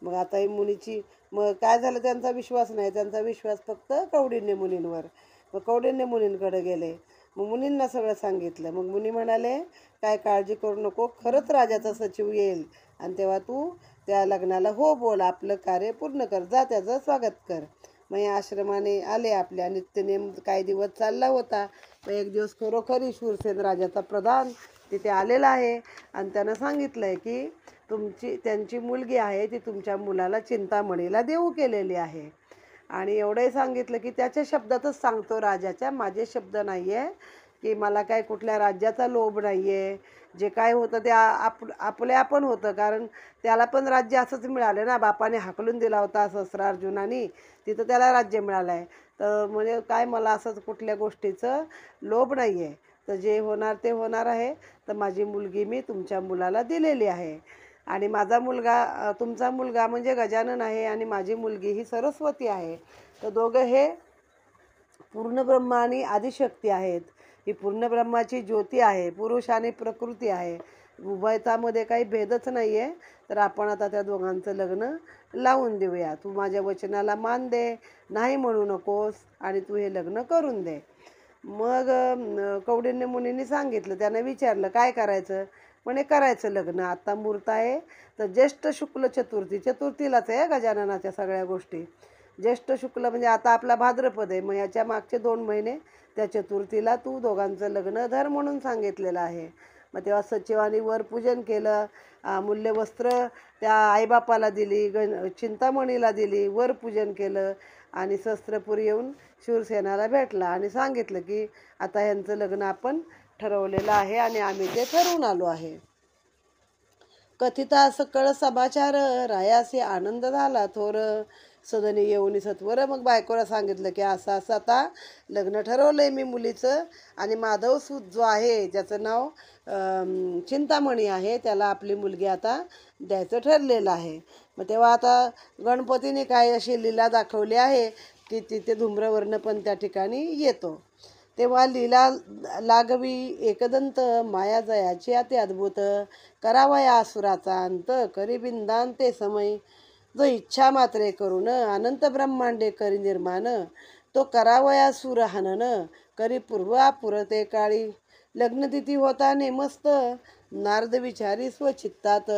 मग आता ही मुनीची, मग काय झालं, त्यांचा विश्वास नाही, त्यांचा विश्वास फक्त कौंडिन्य मुनींवर. मग कौंडिन्य मुनींकडे गेले. मग मुनींना सगळं सांगितलं. मग मुनी म्हणाले काय काळजी करू नको, खरंच राजाचा सचिव येईल आणि तेव्हा तू त्या लग्नाला हो बोल, आपलं कार्य पूर्ण कर, जा त्याचं स्वागत कर. मग या आश्रमाने आले, आपल्या नित्यनेम काही दिवस चालला होता. मग एक दिवस खरोखरी शूरसेन राजाचा प्रधान तिथे आलेला आहे आणि त्यानं सांगितलं आहे की त्यांची मुलगी आहे ती तुमच्या मुलाला चिंतामणीला देऊ केलेली आहे. आणि एवढंही सांगितलं की त्याच्या शब्दातच सांगतो राजाच्या, माझे शब्द नाही आहे, की मला काय कुठल्या राज्याचा लोभ नाही आहे. जे काय होतं ते आपले आपण होतं, कारण त्याला पण राज्य असंच मिळालं ना, बापाने हाकलून दिला होता सहस्रार्जुनानी, तिथं त्याला राज्य मिळालं आहे. तर म्हणजे काय मला असंच कुठल्या गोष्टीचं लोभ नाही आहे, तर जे होणार ते होणार आहे. तर माझी मुलगी मी तुमच्या मुलाला दिलेली आहे. आणि माझा मुलगा, तुमचा मुलगा म्हणजे गजानन आहे आणि माझी मुलगी ही सरस्वती आहे. तर दोघं हे पूर्ण ब्रह्मा आणि आदिशक्ती आहेत. ही पूर्ण ब्रह्माची ज्योती आहे, पुरुष आणि प्रकृती आहे, उभयतामध्ये काही भेदच नाही आहे. तर आपण आता त्या दोघांचं लग्न लावून देऊया. तू माझ्या वचनाला मान दे, नाही म्हणू नकोस, आणि तू हे लग्न करून दे. मग कौंडिन्य मुनींनी सांगितलं, त्यानं विचारलं काय करायचं. म्हणे करायचं लग्न. आता मुहूर्त आहे तर ज्येष्ठ शुक्ल चतुर्थी, चतुर्थीलाच आहे गजाननाच्या सगळ्या गोष्टी. ज्येष्ठ शुक्ल म्हणजे आता आपला भाद्रपद आहे, मग याच्या मागचे 2 महिने त्या चतुर्थीला तू दोघांचं लग्न धर म्हणून सांगितलेलं आहे. मग तेव्हा सचिवानी वर पूजन केलं, मूल्य वस्त्र त्या आईबापाला दिली, चिंतामणीला दिली, वर पूजन केलं आणि शस्त्रपुरी येऊन शूरसेनाला भेटला आणि सांगितलं की आता ह्यांचं लग्न आपण ठरवलेलं आहे आणि आम्ही ते ठरवून आलो आहे. कथिता सकळ समाचार, रायासी आनंद झाला थोर, सदनी येऊन सत्वर. मग बायकोला सांगितलं की असं असं आता लग्न ठरवलंय मी मुलीचं, आणि माधव सूत जो आहे ज्याचं नाव चिंतामणी आहे, त्याला आपली मुलगी आता द्यायचं ठरलेलं आहे. मग तेव्हा आता गणपतीने काय अशी लीला दाखवली आहे की तिथे धूम्रवर्ण पण त्या ठिकाणी येतो. तेव्हा लीला लागवी एकदंत, माया जयाची अति अद्भुत, करावया असुराचा अंत, करी बिंदान ते समय, जो इच्छा मात्रे करून अनंत ब्रह्मांडे करी निर्माण, तो करावया सूर हनन, करी पूर्वा पुरते काळी. लग्नतिथी होता नेमस्त, नारद विचारी स्वचित्तात,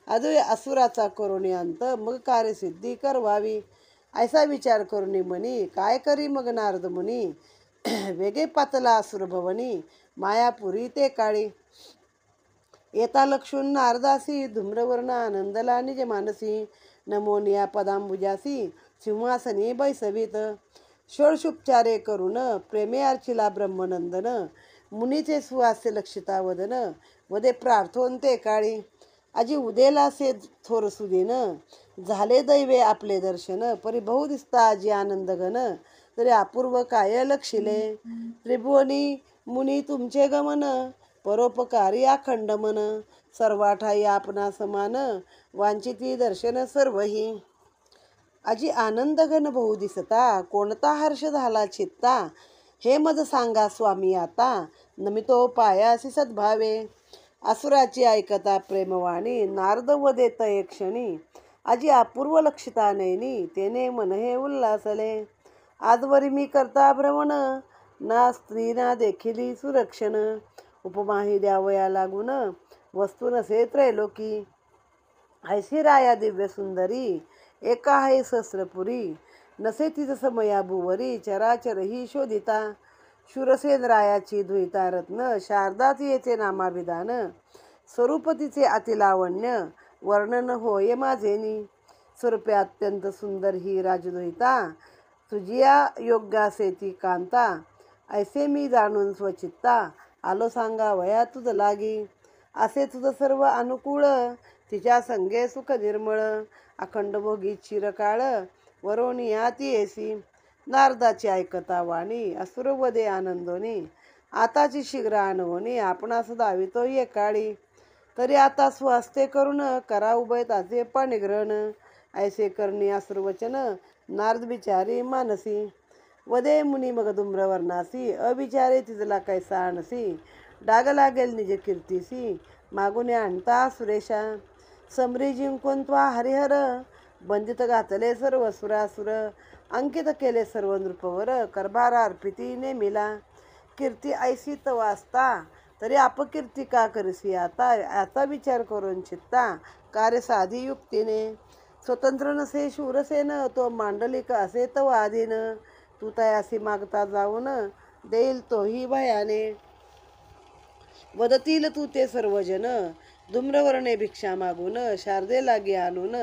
अजून असुराचा करुणी अंत, मग कार्यसिद्धी करवावी. ऐसा विचार करुणी म्हणी, काय करी मग नारद मुनी, वेगे पातला असुर भवनी, मायापुरी ते काळी. येता लक्षून नारदासी, धूम्रवर्ण आनंदला निज मानसी, नमोनिया पदांबुजासी, सिंहासनी बैसवीत. षोडशोपचारे करून प्रेमे अर्चिला ब्रह्मनंदन, मुनीचे सुहास्य लक्षिता वदन, वदे प्रार्थोन ते काळी. आजी उदेला से थोर सुदीन, झाले दैवे आपले दर्शन, परी बहु दिसता आजी आनंद घन, तरी अपूर्व काय लक्षिले. त्रिभुवनी मुनी तुमचे गमन, परोपकारी अखंड मन, सर्वाठाई आपणा समान, वांछिती दर्शन सर्वही. आजी आनंद घन बहु दिसता, कोणता हर्ष झाला चित्ता, हे मज सांगा स्वामी आता, नमितो पायासी सद्भावे. असुराची ऐकता प्रेमवाणी, नारद वदे तये क्षणी, आजी अपूर्व लक्षिता नयनी, तेने मन हे उल्हासले. आजवरी मी करता भ्रमण, ना स्त्री ना देखिली सुरक्षण, उपमाही द्यावया लागून, वस्तू नसे त्रैलोकी. ऐशी राया दिव्य सुंदरी, एका आहे सहस्रपुरी, नसे तिज समया भुवरी, चराचर ही शोधिता. शूरसेन रायाची दुहिता रत्न, शारदाच येचे नामाभिधान, स्वरूप तिचे अतिलावण्य, वर्णन होय माझेनी. स्वरूपे अत्यंत सुंदर ही राजदुहिता, तुझिया योग्यासे ती कांता, ऐसे मी जाणून स्वचित्ता, आलो सांगावया तुझ लागी. असे तुझ सर्व अनुकूळ, तिच्या संगे सुख निर्मळ, अखंड भोगी चिरकाळ, वरोनिया ती येसी. नारदाची ऐकता वाणी, असुरवदे आनंदोनी, आताची शीघ्र आणवणी, आपणास दावितो ये काळी. तरी आता स्वहस्ते करून, करा उभयताचे पाणिग्रहण, ऐसे करणी असुरवचन, नारद बिचारी मानसी. वदे मुनी मग धूम्रवर्णासी, अविचारे तिजला कैसा आणसी, डाग लागेल निज कीर्तीसी, मागून आणता सुरेशा. समरी जिंकून त्वा हरिहर, बंदित घातले सर्व सुरासुर, अंकित केले सर्व नृपवर, करभार अर्पिती नेमिला. कीर्ती ऐसी तवा असता, तरी अपकीर्ती का करसी आता, आता विचार करून चित्ता, कार्य साधी युक्तीने. स्वतंत्र नसे शूरसेन, तो मांडलिक असे तवा आधीन, तू तयासी मागता जाऊन, देईल तोही भयाने. वदतील तू ते सर्वजन, धूम्रवर्णे भिक्षा मागून, शारदे लागी आणून,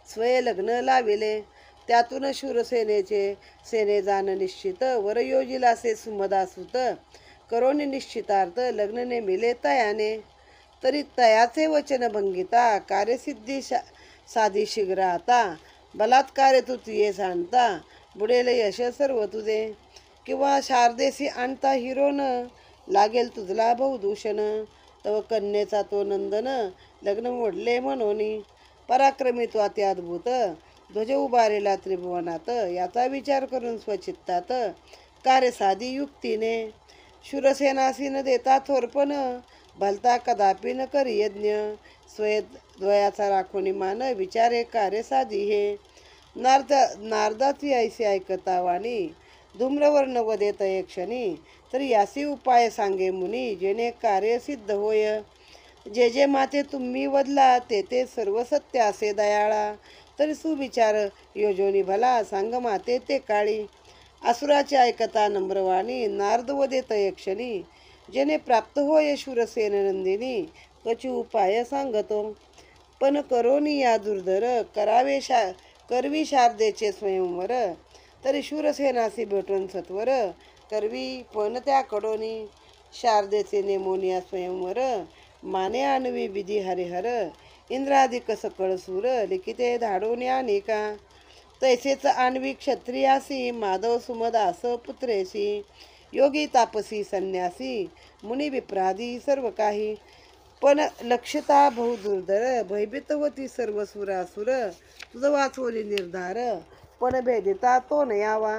स्वये लग्न लाविले. त्यातून शूरसेनेचे सेने जाण निश्चित, वर योजिला से सुमदासुत, करोनी निश्चितार्थ, लग्न नेमिले तयाने. तरी तयाचे वचन भंगिता, कार्यसिद्धी साधी शीघ्र आता, बलात्कारे तू तुये सांडता, बुडेल यश सर्व तुझे. किंवा शारदेसी आणता हिरोन, लागेल तुझला बहुदूषण, तव कन्येचा तो नंदन, लग्न मोडले म्हणोनी. पराक्रमी तो अति अद्भुत, ध्वज उभारेला त्रिभुवनात, याचा विचार करून स्वचित्तात, कार्य साधी युक्तीने. शूरसेनासी न देता थोरपण, भलता कदापि न करी यज्ञ. स्वय द्वयाचा राखोनी मान, विचारे कार्य साधी हे. नारदाची ऐसे ऐकता वाणी, धूम्रवर्ण वदेत क्षणी. तर यासी उपाय सांगे मुनी, जेणे कार्य सिद्ध होय. जे जे माते तुम्ही वदला, ते सर्व सत्य असे दयाळा. तरी सुविचार योजोनी भला, सांग माते ते काळी. असुराचे ऐकता नम्रवाणी, नारद वदेत क्षणी. जेणे प्राप्त होय शूरसेन नंदिनी, त्वची उपाय सांगतो. पण करोनी या दुर्धर, करवी शारदेचे स्वयंवर. तरी शूरसेनासी भेटून सत्वर, करवी पण त्या कडोनी. शारदेचे नेमोनिया स्वयंवर, माने आणवी विधी हरिहर. इंद्रादिक सकळ सूर, लिखिते धाडोनी अनेका. तैसेच आणवी क्षत्रियासी, माधव सुमदास पुत्रेसी. योगी तापसी संन्यासी, मुनी विप्रादी सर्व काही. पण लक्षता बहुदुर्धर, भयभीतवती सर्व सुरासुर. तुझ वाचवली निर्धार, पण भेदिता तो न यावा.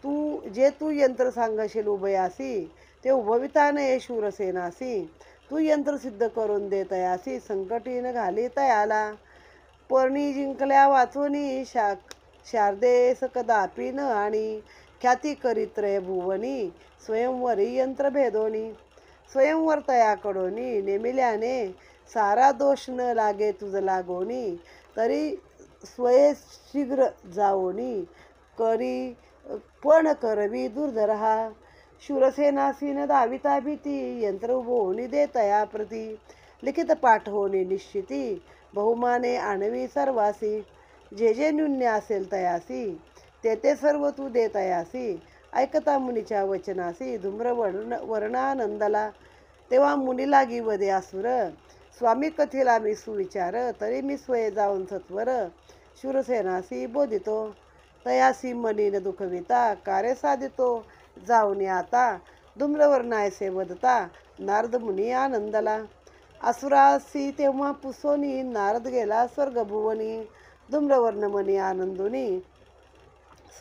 तू यंत्र सांगशील उभयासी, ते उभविता नये शूरसेनासी. तू यंत्र सिद्ध करून दे तयासी, संकटीन घाली तयाला. पर्णी जिंकल्या वाचवणी, शारदेस कदापि न आणि. ख्याती करीत्रय भुवनी, स्वयंवरी यंत्र भेदोनी. स्वयंवर तया कडोनी, नेमिल्याने सारा दोष न लागे तुझ लागोनी. तरी स्वये शीघ्र जाओनी, पण करवी दुर्धर हा. शूरसेनासीन दाविता भीती, यंत्र उभोनी दे तया प्रती. लिखित पाठ होणे निश्चिती, बहुमाने आणवी सर्वासी. जे जे न्यून्य असेल तयासी, ते सर्व तू दे तयासी. ऐकता मुनीच्या वचनासी, धूम्र वर्णानंदला. तेव्हा मुनी लागी वदे असुर, स्वामी कथेला मी सुविचार. तरी मी स्वय जाऊन सत्वर, शूरसेनासी बोधितो. तयासी मनीन दुखविता, कार्य साधितो जाऊनी आता. धूम्रवर्णायसे वदता, नारद मुनी आनंदला. असुरासी तेव्हा पुसोनी, नारद गेला स्वर्गभुवनी. धूम्रवर्ण मनी आनंदोनी,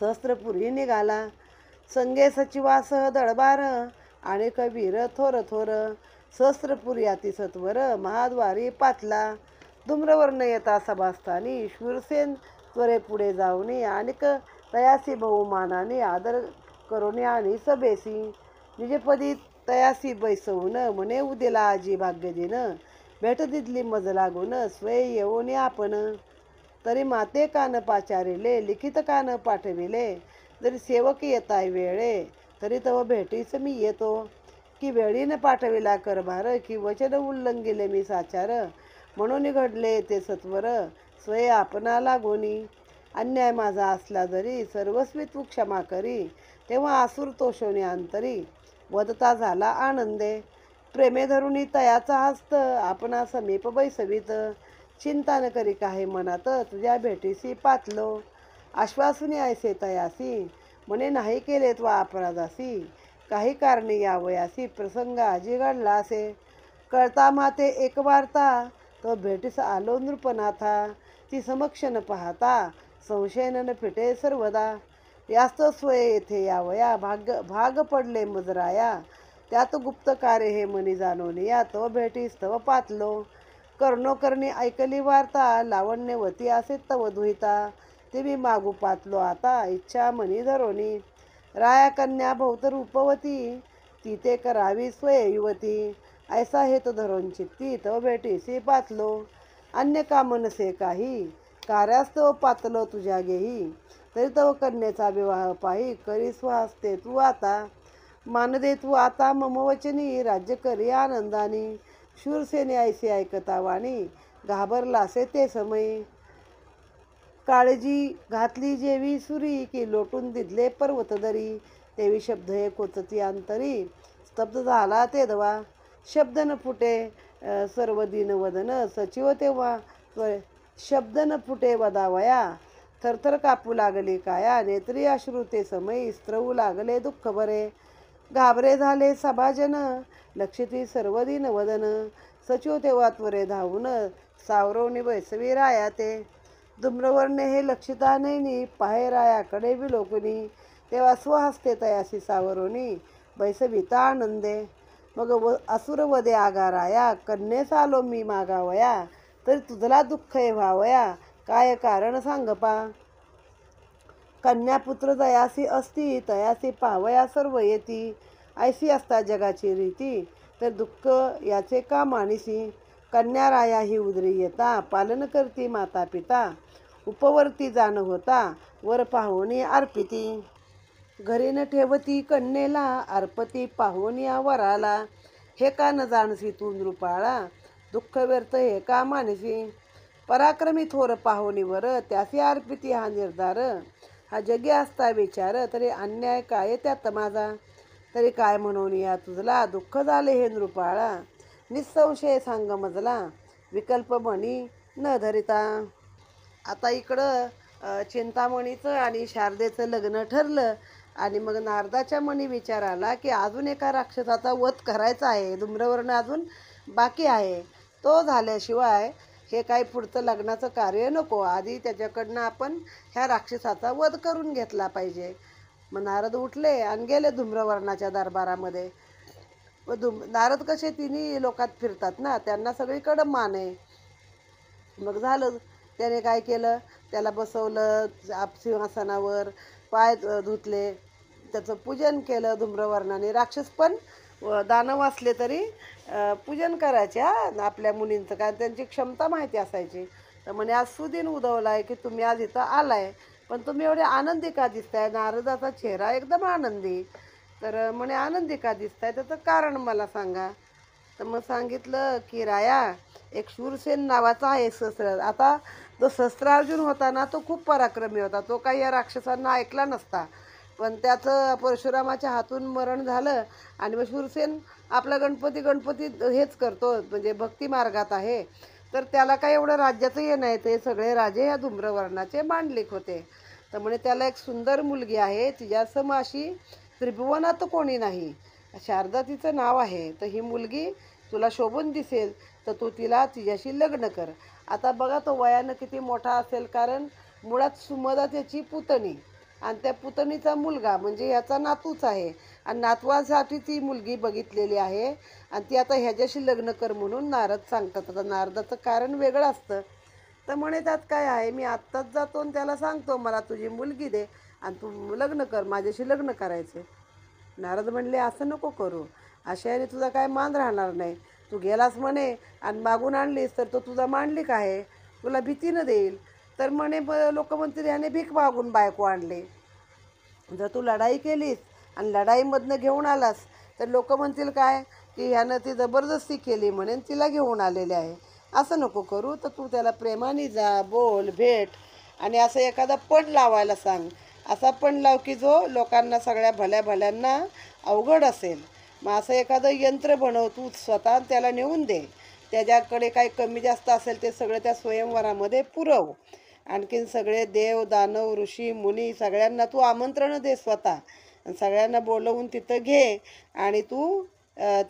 सहस्त्रपुरी निघाला. संगे सचिवासह दळबार, आणि कबीर थोर थोर. सहस्त्रपुरी अतिसत्वर, महाद्वारी पातला. धूम्रवर्ण येता सभास्थानी, शूरसेन त्वरे पुढे जाऊनी. आणिक तयासी बहुमानाने, आदर करोनी आणि सभेसी. निजपदी तयासी बैसवून, म्हणे उदेला आजी भाग्य दिन. भेट दिदली मज लागून, स्वय येऊनी आपण. तरी माते कान पाचारिले, लिखित कान पाठविले. जरी सेवक येताय वेळे, तरी तव भेटीस मी येतो. की वेळीने पाठविला करभार, की वचन उल्लंघिले मी साचार. म्हणून घडले ते सत्वर, स्वय आपणा लागोनी. अन्याय माझा असला जरी, सर्वस्वी तू क्षमा करी. तेव्हा आसुर तोषोनी अंतरी, वदता झाला आनंदे. प्रेमे धरुणी तयाचा हस्त, आपणा समीप बैसवीत. चिंता न करी काही मनात, तुझ्या भेटीसी पातलो. आश्वासुनी ऐसे तयासी, म्हणे नाही केले त्वा अपराधासी. काही कारणे यावयासी, प्रसंग आजी घडला असे. कळता माते एक वार्ता, तो भेटीस आलो नृपनाथा. ती समक्ष न पाहता, संशय न फिटे सर्वदा. यास्त स्वय येथे यावया, भाग पडले मजराया. त्यात गुप्त कार्य हे मनी जाणोनिया, तो भेटीस तव पातलो. कर्णोकर्णी ऐकली वार्ता, लावण्यवती असे तव दुहिता. ते मी मागू पातलो आता, इच्छा मनी धरोनी. राया कन्या बहुत रूपवती, ती ते करावी स्वय युवती. ऐसा हेत धरून चित्ती, तव भेटीसी पातलो. अन्य काम नसे काही, कार्यास्तव पातलो तुझ्या गेही. तरी तव कन्येचा विवाह पाही, करी स्वहस्ते तू आता. मान दे तू आता मम वचनी, राज्य करी आनंदानी. शूरसेने ऐसे ऐकता वाणी, घाबरलासे ते समयी. काळजी घातली जेवी सुरी, की लोटून दिदले पर्वत दरी. तेवी शब्द हे कोचती अंतरी, स्तब्ध झाला ते दवा. शब्द न फुटे सर्व दिन वदन, सचिव तेव्हा शब्द न फुटे वदावया. थरथर कापू लागली काया, नेत्री अश्रू ते समयी. स्त्रवू लागले दुःख बरे, घाबरे झाले सभाजन. लक्षिती सर्व दिन वदन, सचिव तेव्हा त्वरे धावून. सावरवणी बैसवी राया ते. धूम्रवर्णे हे लक्षिता नैनी, पाहे रायाकडे विलोकनी. तेव्हा स्वहस्ते तयासी सावरोनी, बैसविता आनंदे. मग असुरवदे आगाराया, कन्येस आलो मी मागावया, तरी तुझला दुःख व्हावया, काय कारण सांग पा. कन्यापुत्र दयासी असती, तयासी पावया सर्व येती, ऐसी असता जगाची रीती, तर दुःख याचे का मानिसी. कन्या राया ही उदरी येता, पालन करती माता पिता, उपवर्ती जाण होता, वर पाहुणी अर्पिती. घरी न ठेवती कन्येला, अर्पती पाहुनिया वराला, हे का न जाणसी तू नृपाळा, दुःख व्यर्थ हे का मानसी. पराक्रमी थोर पाहुणीवर, त्यासी अर्पिती हा निर्धार, हा जगी असता विचार, तरी अन्याय काय त्यात माझा. तरी काय म्हणून या तुझला, दुःख झाले हे नृपाळा, निसंशय सांग मजला, विकल्प म्हणी न धरिता. आता इकडं चिंतामणीचं आणि शारदेचं लग्न ठरलं आणि मग नारदाच्या मनी विचार आला की अजून एका राक्षसाचा वध करायचा आहे. धूम्रवर्ण अजून बाकी आहे. तो झाल्याशिवाय हे काही पुढचं लग्नाचं कार्य नको. आधी त्याच्याकडनं आपण ह्या राक्षसाचा वध करून घेतला पाहिजे. मग नारद उठले आणि गेले धूम्रवर्णाच्या दरबारामध्ये. व नारद कसे तिन्ही लोकात फिरतात ना, त्यांना सगळीकडं मान आहे. मग झालं, त्याने काय केलं, त्याला बसवलं सिंहासनावर, पाय धुतले, त्याचं पूजन केलं धूम्रवर्णाने. राक्षस पण दानव असले तरी पूजन करायचे आपल्या मुलींचं, कारण त्यांची क्षमता माहिती असायची. तर म्हणे आज सुदिन उदवला आहे की तुम्ही आज इथं आलाय, पण तुम्ही एवढे आनंदी का दिसताय. नारदाचा चेहरा एकदम आनंदी. तर म्हणे आनंदी का दिसताय, त्याचं कारण मला सांगा. तर मग सांगितलं की राया, एक शूरसेन नावाचा आहे शस्त्र. आता जो शस्त्रार्जुन होता ना, तो खूप पराक्रमी होता. तो काही या राक्षसांना ऐकला नसता, पण त्याचं परशुरामाच्या हातून मरण झालं. आणि मग शूरसेन आपला गणपती हेच करतो, म्हणजे भक्ती मार्गात आहे. तर त्याला काय एवढं राज्याचं हे नाही. ते सगळे राजे ह्या धूम्रवर्णाचे मांडलिक होते. तर म्हणे त्याला एक सुंदर मुलगी आहे, तिच्यासम अशी त्रिभुवनात कोणी नाही, शारदा तिचं नाव आहे. तर ही मुलगी तुला शोभून दिसेल, तर तू तिच्याशी लग्न कर. आता बघा तो वयानं किती मोठा असेल, कारण मुळात सुमदा त्याची पुतणी आणि त्या पुतणीचा मुलगा म्हणजे ह्याचा नातूच आहे. आणि नातवासाठी ती मुलगी बघितलेली आहे आणि ती आता ह्याच्याशी लग्न कर म्हणून नारद सांगतात. आता नारदाचं कारण वेगळं असतं. तर म्हणे त्यात काय आहे, मी आत्ताच जातो आणि त्याला सांगतो मला तुझी मुलगी दे आणि तू लग्न कर, माझ्याशी लग्न करायचे. नारद म्हणले असं नको करू, अशाने तुझा काय मान राहणार नाही. तू गेलास म्हणे आणि मागून आणलीस तर तो तुझा मांडलिक आहे, तुला भीतीनं देईल. तर म्हणे लोक म्हणतील ह्याने भीक मागून बायको आणले. जर तू लढाई केलीस आणि लढाईमधनं घेऊन आलास तर लोक म्हणतील काय की ह्यानं ती जबरदस्ती केली म्हणेन तिला घेऊन आलेले आहे. असं नको करू. तर तू त्याला प्रेमाने जा, बोल, भेट आणि असं एखादा पण लावायला सांग. असा पण लाव की जो लोकांना सगळ्या भल्यांना अवघड असेल. मग असं एखादं यंत्र बनव तू स्वतः, त्याला नेऊन दे. त्याच्याकडे काही कमी जास्त असेल ते सगळं त्या स्वयंवरामध्ये पुरव. आणखीन सगळे देव, दानव, ऋषी, मुनी सगळ्यांना तू आमंत्रण दे स्वतः आणि सगळ्यांना बोलवून तिथं घे. आणि तू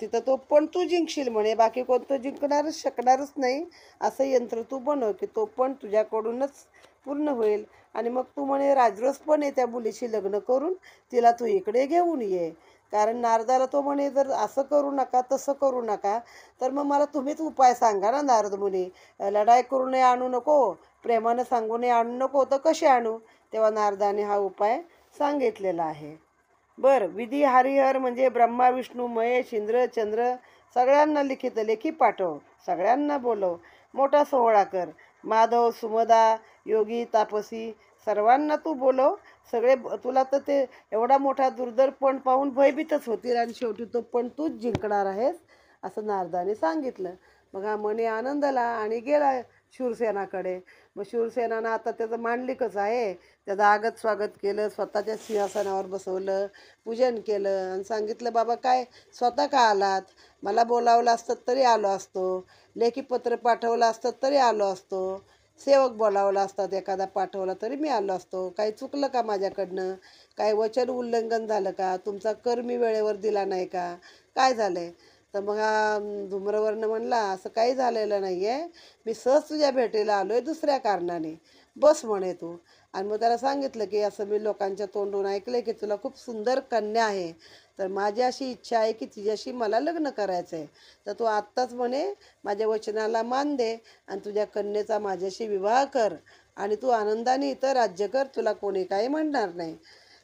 तिथं तो पण तू जिंकशील म्हणे, बाकी कोणतं जिंकणारच शकणारच नाही. असं यंत्र तू बनव की तो पण तुझ्याकडूनच पूर्ण होईल. आणि मग तू म्हणे राजरोसपणे त्या मुलीशी लग्न करून तिला तू इकडे घेऊन ये. कारण नारदाला तो म्हणे जर असं करू नका तसं करू नका, तर मग मला तुम्हीच उपाय सांगा ना नारद मुनी. लढाई करू नये आणू नको, प्रेमानं सांगू नये आणू नको, तर कसे आणू. तेव्हा नारदाने हा उपाय सांगितलेला आहे. बरं, विधी हरिहर म्हणजे ब्रह्मा, विष्णू, महेश, इंद्र, चंद्र सगळ्यांना लिखित लेखी पाठव, सगळ्यांना बोलव, मोठा सोहळा कर. माधव, सुमदा, योगी, तापसी सर्वांना तू बोलव. सगळे तुला तर ते एवढा मोठा दुर्धरपण पाहून भयभीतच होतील आणि शेवटी तो पण तूच जिंकणार आहेस, असं नारदाने सांगितलं. मग हा मणी आनंदला आणि गेला शूरसेनाकडे. मग शूरसेनानं आता त्याचं मांडलिकच आहे, त्याचं आगत स्वागत केलं, स्वतःच्या सिंहासनावर बसवलं, पूजन केलं आणि सांगितलं बाबा काय स्वतः का आलात, मला बोलावलं असतं तरी आलो असतो, लेखी पत्र पाठवलं असतं तरी आलो असतो, सेवक बोलावला असतात एखादा पाठवला तरी मी आलो असतो. काही चुकलं का माझ्याकडनं, काही वचन उल्लंघन झालं का, तुमचा कर मी वेळेवर दिला नाही का, काय झालं आहे. तर मग हा धूम्रवर्ण म्हणला असं काही झालेलं नाही आहे, मी सहज तुझ्या भेटीला आलो आहे दुसऱ्या कारणाने, बस म्हणे तू. आणि मग त्याला सांगितलं की असं मी लोकांच्या तोंडून ऐकलं की तुला खूप सुंदर कन्या आहे, तर माझी अशी इच्छा आहे की तिच्याशी मला लग्न करायचं आहे. तर तू आत्ताच म्हणे माझ्या वचनाला मान दे आणि तुझ्या कन्येचा माझ्याशी विवाह कर आणि तू आनंदाने इथं राज्य कर, तुला कोणी काही म्हणणार नाही.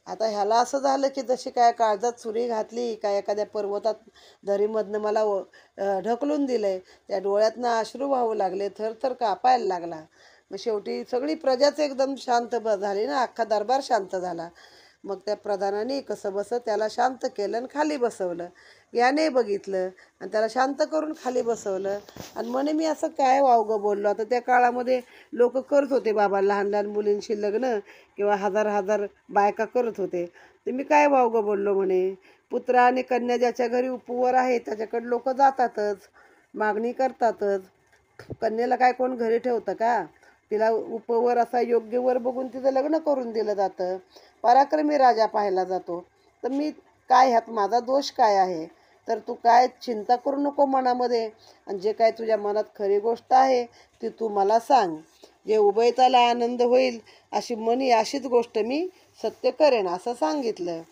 आता ह्याला असं झालं की जशी काय काळजात सुरी घातली, काय एखाद्या पर्वतात दरीमधनं मला ढकलून दिलंय. त्या डोळ्यातनं अश्रू वाहू लागले, थरथर कापायला लागला. मग शेवटी सगळी प्रजाच एकदम शांत झाली ना, अख्खा दरबार शांत झाला. मग त्या प्रधानाने कसं बसं त्याला शांत केलं आणि खाली बसवलं. याने बघितलं आणि त्याला शांत करून खाली बसवलं आणि म्हणे मी असं काय वावगं बोललो. आता त्या काळामध्ये लोक करत होते बाबा लहान लहान मुलींशी लग्न किंवा हजार हजार बायका करत होते. तर मी काय वावगं बोललो म्हणे. पुत्र आणि कन्या ज्याच्या घरी उपवर आहे त्याच्याकडे लोक जातातच, मागणी करतातच. कन्येला काय कोण घरी ठेवतं का? तिला उपवर असा योग्य वर बघून तिचं लग्न करून दिलं जातं. पराक्रमी राजा पाहायला जातो. तर मी काय ह्यात माझा दोष काय आहे? तर तू काय चिंता करू नको मनामध्ये, आणि जे काय तुझ्या मनात खरी गोष्ट आहे ती तू मला सांग. जे उभयताला आनंद होईल अशीच गोष्ट मी सत्य करेन असं सांगितलं.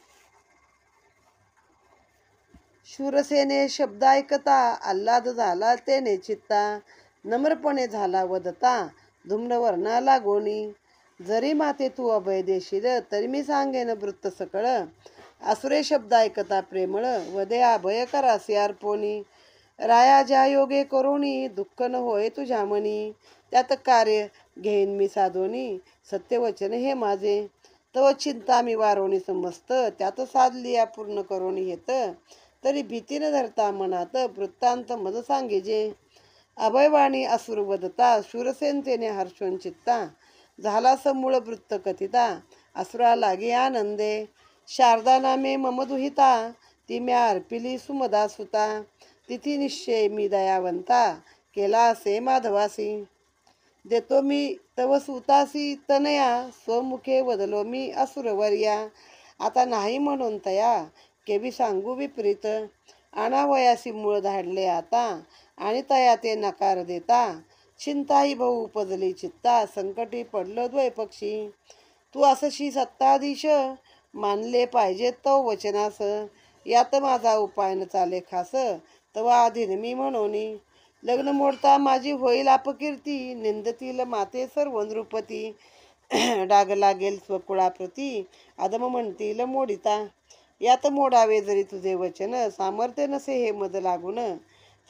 शूरसेने शब्द ऐकता आल्हाद झाला तेने चित्ता, नम्रपणे झाला वदता धूम्रवर्णा लागोनी. जरी माते तू अभय देशील तरी मी सांगेन वृत्त सकळ, असुरे शब्द ऐकता प्रेमळ वदे अभय करासी अर्पोनी. राया ज्या योगे करोनी दुःख न होय तुझ्या मनी, त्यात कार्य घेईन मी साधोनी सत्यवचन हे माझे. तव चिंता मी वारोणी समस्त त्यात साधली पूर्ण करोनी हेत, तरी भीती न धरता मनात वृत्तांत मज सांगेजे. अभयवाणी असुर वदता शूरसेन तेने हर्षोन चित्ता, झाला समूळ वृत्त कथिता असुरा लागे आनंदे. शारदा नामे मम दुहिता ती म्या अर्पिली सुमदा सुता, तिथी निश्चय मी दयावंता केला असे माधवासी. देतो मी तव सुतासी तनया स्वमुखे वदलो मी असुरवर्या. आता नाही म्हणून तया केवी सांगू विपरीत, अनावयासी मूळ धाडले आता आणि तया ते नकार देता. चिंताही बहु उपजली चित्ता संकटी पडलं द्वैपक्षी. तू असशी सत्ताधीश मानले पाहिजे तो वचनास, यात माझा उपाय न चाले खास तवा अधीन मी म्हणोनी. लग्न मोडता माझी होईल अपकीर्ती, निंदतील माते सर्व नृपती. डाग लागेल स्वकुळाप्रती अदम म्हणतील मोडिता. यात मोडावे जरी तुझे वचन, सामर्थ्य नसे हे मज लागून,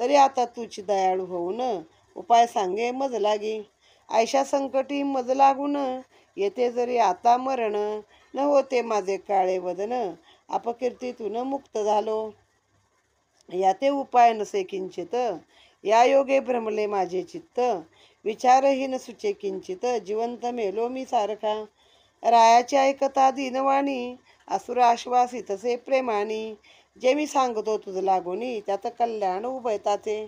तरी आता तुझी दयाळू होऊन उपाय सांगे मज लागी. आयशा संकटी मज लागून येते जरी आता मरण, न होते माझे काळे वदन अपकीर्तीतून मुक्त झालो. याते उपाय नसे किंचित, या योगे भ्रमले माझे चित्त, विचारहीन सुचे किंचित जिवंत मेलो मी सारखा. रायाची ऐकता दीनवाणी असुर आश्वासितसे प्रेमानी, जे मी सांगतो तुझ लागोनी त्यात कल्याण उभयताचे.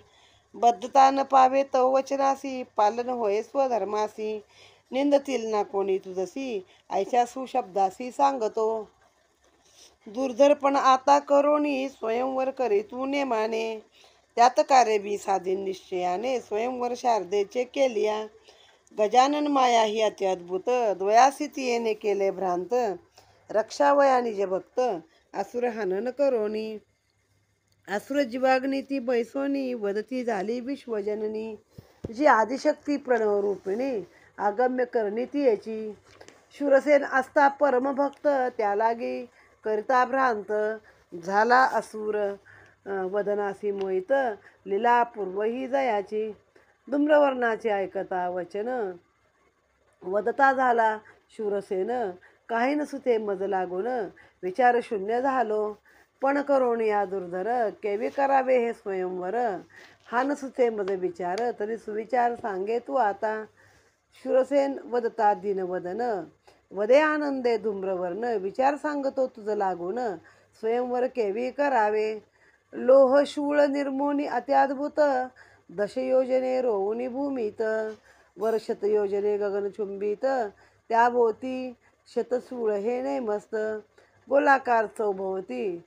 बद्धता न पावे तव वचनासी पालन होय स्वधर्मासी, निंदतील ना कोणी तुझसी ऐशा सुशब्दासी सांगतो. दुर्धरपण आता करोनी स्वयंवर करी तू नेमाने, त्यात कार्य बी साधीन निश्चयाने स्वयंवर शारदेचे केलिया. गजानन माया ही अत्यद्भुत द्वयासी तियेने केले भ्रांत, रक्षावयानी जे भक्त असुर हनन करोनी. असुर जीवाग्नी ती बैसोनी वदती झाली विश्वजननी, जी आदिशक्ती प्रणव रूपिणी अगम्य करणी ती याची. शूरसेन असता परमभक्त त्यालागी करता भ्रांत, झाला असुर वदनासी मोहित लीला पूर्व ही जयाची. धूम्रवर्णाचे ऐकता वचन वदता झाला शूरसेन, काही नसुते मज लागून विचार शून्य झालो. पण करोनिया दुर्धर केवी करावे हे स्वयंवर, हा नसुते मज विचार तरी सुविचार सांगे तू आता. शूरसेन वदता दीनवदन वदे आनंदे धूम्रवर्ण, विचार सांगतो तुझ लागून स्वयंवर केवी करावे. लोह शूळ निर्मोनी अत्याद्भुत, दशयोजने रोवणी भूमीत, वर्षत योजने गगनचुंबित, त्याभोवती शतसूळ हे नेमस्त, गोलाकार चौभवती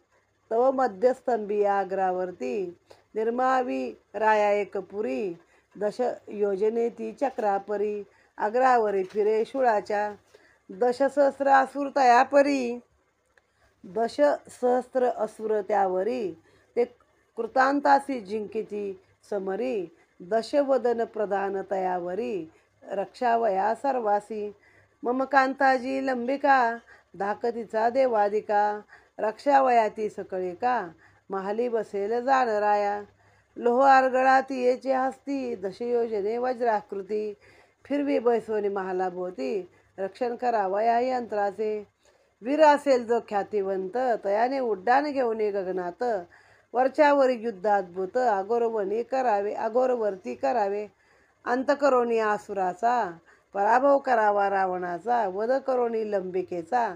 तव मध्यस्तंभी अग्रावर्ती. निर्मावी राया एकपुरी दश योजने ती चक्रापरी, अग्रावरी फिरे शूळाच्या दशसहस्र असुर तयापरी. दश सहस्त्र असुर त्यावरी, ते कृतांतासी जिंकिती समरी, दशवदन प्रधान तयावरी, रक्षावया सर्वासी. मम कांताजी लंबिका, धाकतीचा देवादिका, रक्षावयाती सकळिका, महाली बसेल जानराया. लोह आरगळा तियेचे हस्ती, दशयोजने वज्राकृती, फिरवी बैसोनी महालाभोवती, रक्षण करावया यंत्राचे. वीर असेल जो ख्यातिवंत, तयाने उड्डाण घेऊन गगनात, वरच्यावर युद्ध अद्भुत, अघोरवरती करावे. अंत करोनी आसुराचा, पराभव करावा रावणाचा, वध करोनी लंबिकेचा,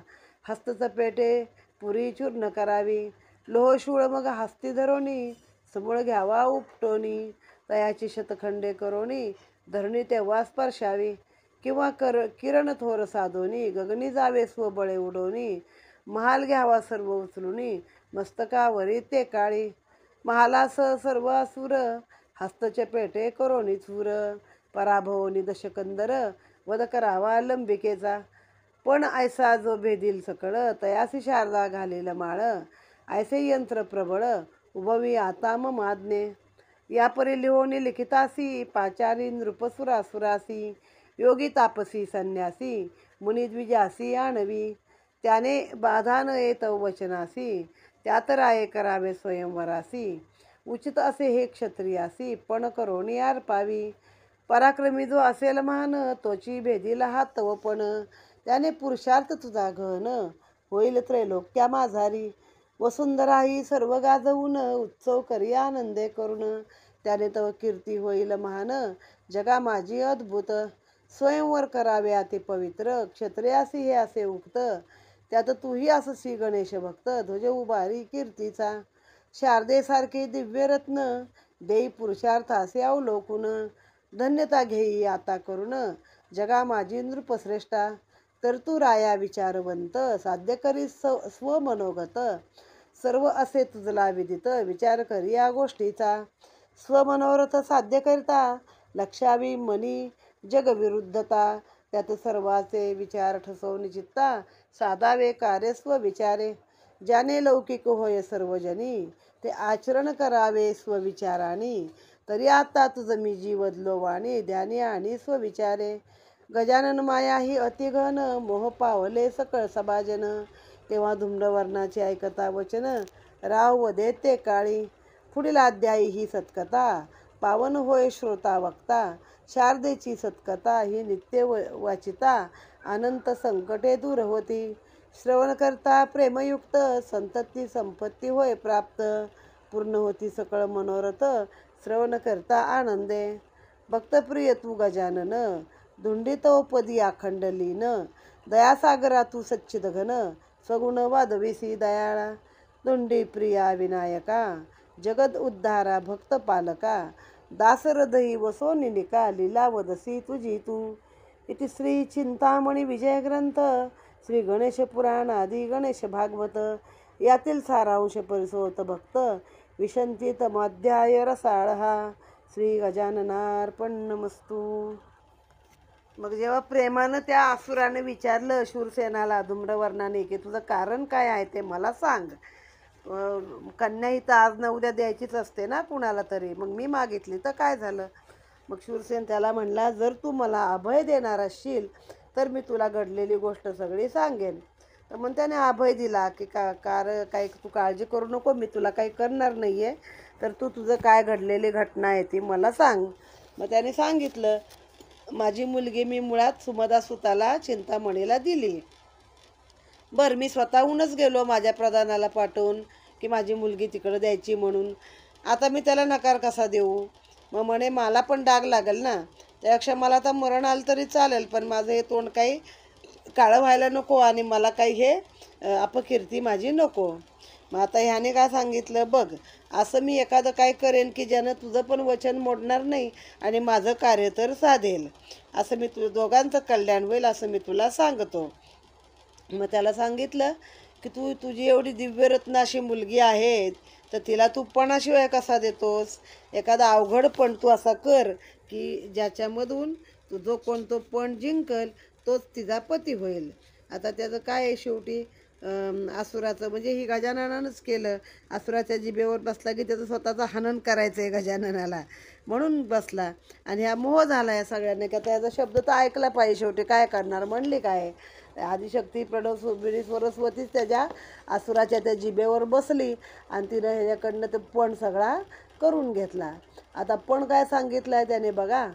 हस्तचपेटे पुरी चूर्ण करावी. लोहशूळ मग हस्ती धरोनी, समूळ घ्यावा उपटोनी, तयाची शतखंडे करोनी, धरणी तेव्हा स्पर्शावी. किंवा किरण थोर साधोनी, गगनी जावे स्वबळे उडोनी, महाल घ्यावा सर्व उचलुनी, मस्तकावरी ते काळी. महालास सर्व असुर, हस्तचपेटे करोनी चूर, पराभवनी दशकंदर, वध करावा लंबिकेचा. पण ऐसा जो भेदील सकळ, तयासी शारदा घालील माळ, ऐसे यंत्र प्रबळ, उभवी आता मम आज्ञे. यापरी लिहोनी लिखितासी, पाचारी नृपसुरासुरासी, योगी तापसी संन्यासी, मुनिद्विजासी आणवी. त्याने बाधा न येत वचनासी, त्यात राये करावे स्वयंवरासी. उचित असे हे क्षत्रियासी, पण करोनी आरपावी. पराक्रमी जो असेल महान, तोची भेदीला हात व पण, त्याने पुरुषार्थ तुझा घन, होईल त्रैलोक्या माझारी. वसुंधरा ही सर्व गाजवून, उत्सव करी आनंदे करून, त्याने तव कीर्ती होईल महान, जगा माझी अद्भुत. स्वयंवर करावे अति पवित्र, क्षत्रियासी हे असे उक्त, त्यात तूही अससी गणेश भक्त, ध्वज उभारी कीर्तीचा. शारदेसारखे दिव्यरत्न, देई पुरुषार्थासे अवलोकून, धन्यता घेई आता करून, जगा माझी नृपश्रेष्ठा. तर तू राया विचारवंत, साध्य करी स्वमनोगत, सर्व असे तुझला विदित, विचार करी या गोष्टीचा. स्वमनोरथ साध्य करता, लक्षावी मनी जगविरुद्धता, त्यात सर्वाचे विचार ठसवून चित्ता, साधावे कार्य स्वविचारे. ज्याने लौकिक होय सर्वजनी, ते आचरण करावे स्वविचाराने. तरी आता तुझ मी जीवदलो वाणी, ध्यानी आणि स्वविचारे. गजानन माया ही अतिघन, मोह पावले सकळ सभाजन, तेव्हा धूम्रवर्णाचे ऐकता वचन, राव वदे ते काळी. पुढील अध्यायी ही सत्कथा, पावन होय श्रोता वक्ता, शारदेची सत्कथा ही नित्य वाचिता, अनंत संकटे दूर होती. श्रवण करता प्रेमयुक्त, संतती संपत्ती होय प्राप्त, पूर्ण होती सकळ मनोरथ, श्रवण करता आनंदे. भक्तप्रिय तू गजानन, धुंडितोपदी अखंड लीन, दयासागरा तू सच्चिद घन, सगुण वादविसी दयाळा. धुंडी प्रिया विनायका, जगद उद्धारा भक्त पालका, दासहृदयी वसोनिका, लीला वदसी तुझी तू. इति श्री चिंतामणी विजय ग्रंथ, श्री गणेश पुराण आदी गणेश भागवत, यातील सारांश परिसोत भक्त विशंतीतमाध्याय रसाळ हा. श्री गजाननार्पणमस्तु. मग जेव्हा प्रेमानं त्या असुराने विचारलं शूरसेनाला धूम्रवर्णाने की तुझं कारण काय आहे ते मला सांग, कन्या ही तर आज न उद्या द्यायचीच असते ना कुणाला तरी, मग मी मागितली तर काय झालं. मग शूरसेन त्याला म्हणला, जर तू मला अभय देणार असशील तर मी तुला घडलेली गोष्ट सगळी सांगेन. तर मग त्याने अभय दिला की काही तू काळजी करू नको, मी तुला काही करणार नाही आहे, तर तू तुझं काय घडलेली घटना आहे ती मला सांग. मग त्याने सांगितलं, माझी मुलगी मी मुळात सुमदासुताला चिंतामणीला दिली. बरं, मी स्वतःहूनच गेलो माझ्या प्रधानाला पाठवून की माझी मुलगी तिकडं द्यायची म्हणून. आता मी त्याला नकार कसा देऊ. मग म्हणे मला पण डाग लागेल ना, त्यापेक्षा मला आता मरण आलं तरी चालेल, पण माझं हे तोंड काही काळं व्हायला नको आणि मला काही हे अपकीर्ती माझी नको. मग आता ह्याने काय सांगितलं, बघ असं मी एखादं काय करेन की ज्यानं तुझं पण वचन मोडणार नाही आणि माझं कार्य तर साधेल, असं मी दोघांचं कल्याण होईल असं मी तुला सांगतो. मग त्याला सांगितलं की तुझी एवढी दिव्यरत्न अशी मुलगी आहे तर तिला तू पणाशिवाय कसा देतोस. एखादा अवघड पण तू असा कर की ज्याच्यामधून तू जो कोणतो पण जिंकल तोच तिचा पती होईल. आता त्याचं काय आहे शेवटी, असुराचं, म्हणजे ही गजाननानंच केलं. असुराच्या जिभेवर बसला की त्याचं स्वतःचं हनन करायचं आहे गजाननाला, म्हणून बसला. आणि हा मोह झाला आहे सगळ्यांना, का त्याचा शब्द तर ऐकला पाहिजे. शेवटी काय करणार, म्हणली काय, आदिशक्ती प्रणव सरस्वतीच त्याच्या असुराच्या त्या जिभेवर बसली आणि तिनं ह्याच्याकडनं ते पण सगळा करून घेतला. आता पण काय सांगितलं आहे त्याने बघा,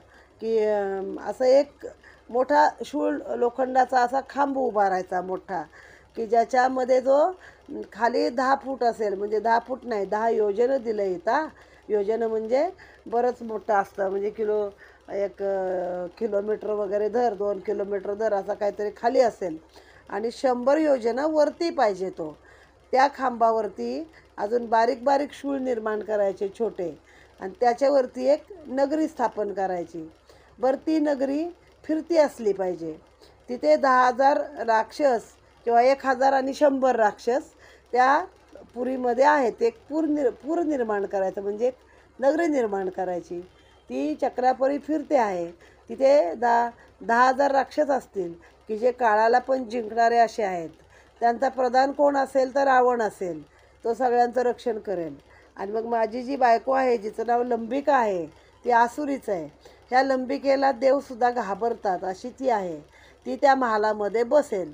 की असं एक मोठा शूळ लोखंडाचा असा खांब उभारायचा मोठा, की ज्याच्यामध्ये जो खाली 10 फूट असेल, म्हणजे 10 फूट नाही 10 योजनं दिलं इथं. योजनं म्हणजे बरंच मोठं असतं, म्हणजे एक किलोमीटर वगैरे धर, 2 किलोमीटर धर, असा काहीतरी खाली असेल. आणि 100 योजनं वरती पाहिजे तो. त्या खांबावरती अजून बारीक बारीक शूळ निर्माण करायचे छोटे, आणि त्याच्यावरती एक नगरी स्थापन करायची. बरं, ती नगरी फिरती असली पाहिजे. तिथे 10,000 राक्षस किंवा 1,000 आणि 100 राक्षस त्या पुरीमध्ये आहेत. एक पूर निर्माण करायचं, म्हणजे एक नगरी निर्माण करायची. ती चक्रापरी फिरते आहे. तिथे 10,000 राक्षस असतील, की जे काळाला पण जिंकणारे असे आहेत. त्यांचा प्रधान कोण असेल तर रावण असेल, तो सगळ्यांचं रक्षण करेल. आणि मग माझी जी बायको आहे, जिचं नाव लंबिका आहे, ती आसुरीच आहे. ह्या लंबिकेला देवसुद्धा घाबरतात अशी ती आहे. ती त्या महालामध्ये बसेल.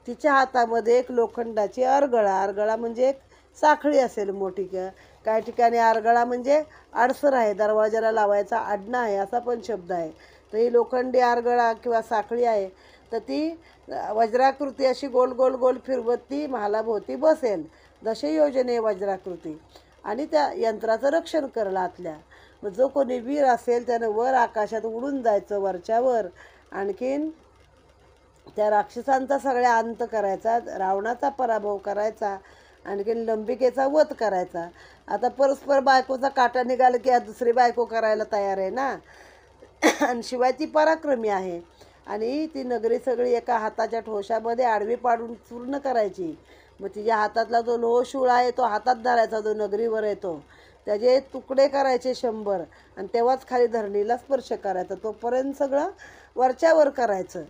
तिच्या हातामध्ये एक लोखंडाची अर्गळा म्हणजे एक साखळी असेल मोठी. काही ठिकाणी अर्गळा म्हणजे आडसर आहे, दरवाजाला लावायचा आडणा आहे, असा पण शब्द आहे. तर ही लोखंडी अर्गळा किंवा साखळी आहे. तर ती वज्राकृती अशी गोल गोल गोल फिरवत ती महालाभोवती बसेल. 10 योजने वज्राकृती, आणि त्या यंत्राचं रक्षण करेल आतल्या. मग जो कोणी वीर असेल त्यानं वर आकाशात उडून जायचं, वरच्यावर. आणखीन त्या राक्षसांचा सगळ्या अंत करायचा, रावणाचा पराभव करायचा, आणखीन लंबिकेचा वध करायचा. आता परस्पर बायकोचा काटा निघाला की दुसरी बायको करायला तयार आहे ना. आणि शिवाय ती पराक्रमी आहे. आणि ती नगरी सगळी एका हाताच्या ठोशामध्ये आडवी पाडून चूर्ण करायची. मग तिच्या हातातला जो लोहशूळ आहे तो हातात धरायचा, जो नगरीवर येतो त्याचे तुकडे करायचे 100, आणि तेव्हाच खाली धरणीला स्पर्श करायचा. तोपर्यंत सगळं वरच्यावर करायचं.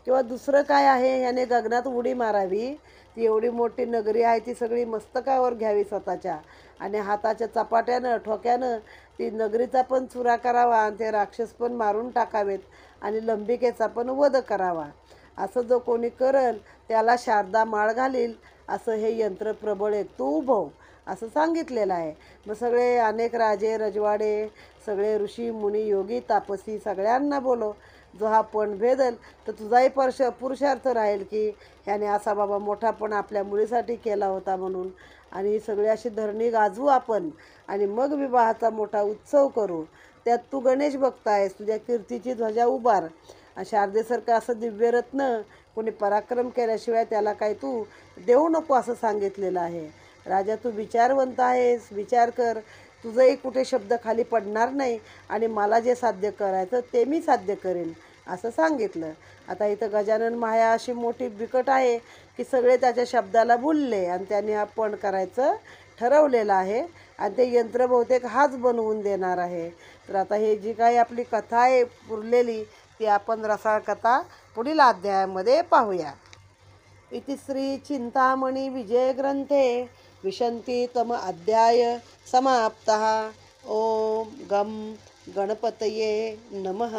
किंवा दुसरं काय आहे, याने गगनात उडी मारावी. ती एवढी मोठी नगरी आहे, ती सगळी मस्तकावर घ्यावी स्वतःच्या, आणि हाताच्या चपाट्यानं ठोक्यानं ती नगरीचा पण चुरा करावा, आणि ते राक्षस पण मारून टाकावेत, आणि लंबिकेचा पण वध करावा. असं जो कोणी करल त्याला शारदा माळ घालील, असं हे यंत्र प्रबळ एक तू उभव, असं सांगितलेलं आहे. मग सगळे अनेक राजे रजवाडे, सगळे ऋषी मुनी योगी तापसी सगळ्यांना बोलो. जो हा पण भेदल तर तुझाही पुरुषार्थ राहील, की ह्याने असा बाबा मोठा पण आपल्या मुलीसाठी केला होता म्हणून. आणि ही सगळी अशी धरणी गाजवू आपण, आणि मग विवाहाचा मोठा उत्सव करू. त्यात तू गणेश भक्त आहेस, तुझ्या कीर्तीची ध्वजा उभार. शारदेसारखं असं दिव्यरत्न कोणी पराक्रम केल्याशिवाय त्याला काही तू देऊ नको, असं सांगितलेलं आहे. राजा, तू विचारवंत आहेस, विचार कर. तुझंही कुठे शब्द खाली पडणार नाही, आणि मला जे साध्य करायचं ते मी साध्य करेन, असं सांगितलं. आता इथं गजानन माया अशी मोठी बिकट आहे, की सगळे त्याच्या शब्दाला बोलले, आणि त्यांनी हा पण करायचं ठरवलेलं आहे. आणि ते यंत्र बहुतेक हाच बनवून देणार आहे. तर आता हे जी काही आपली कथा आहे पुरलेली, ती आपण रसाळ कथा पुढील अध्यायामध्ये पाहूया. इति श्री चिंतामणी विजय ग्रंथे विशंतीतम अध्याय समाप्तः. ओम गम गणपतये नमः.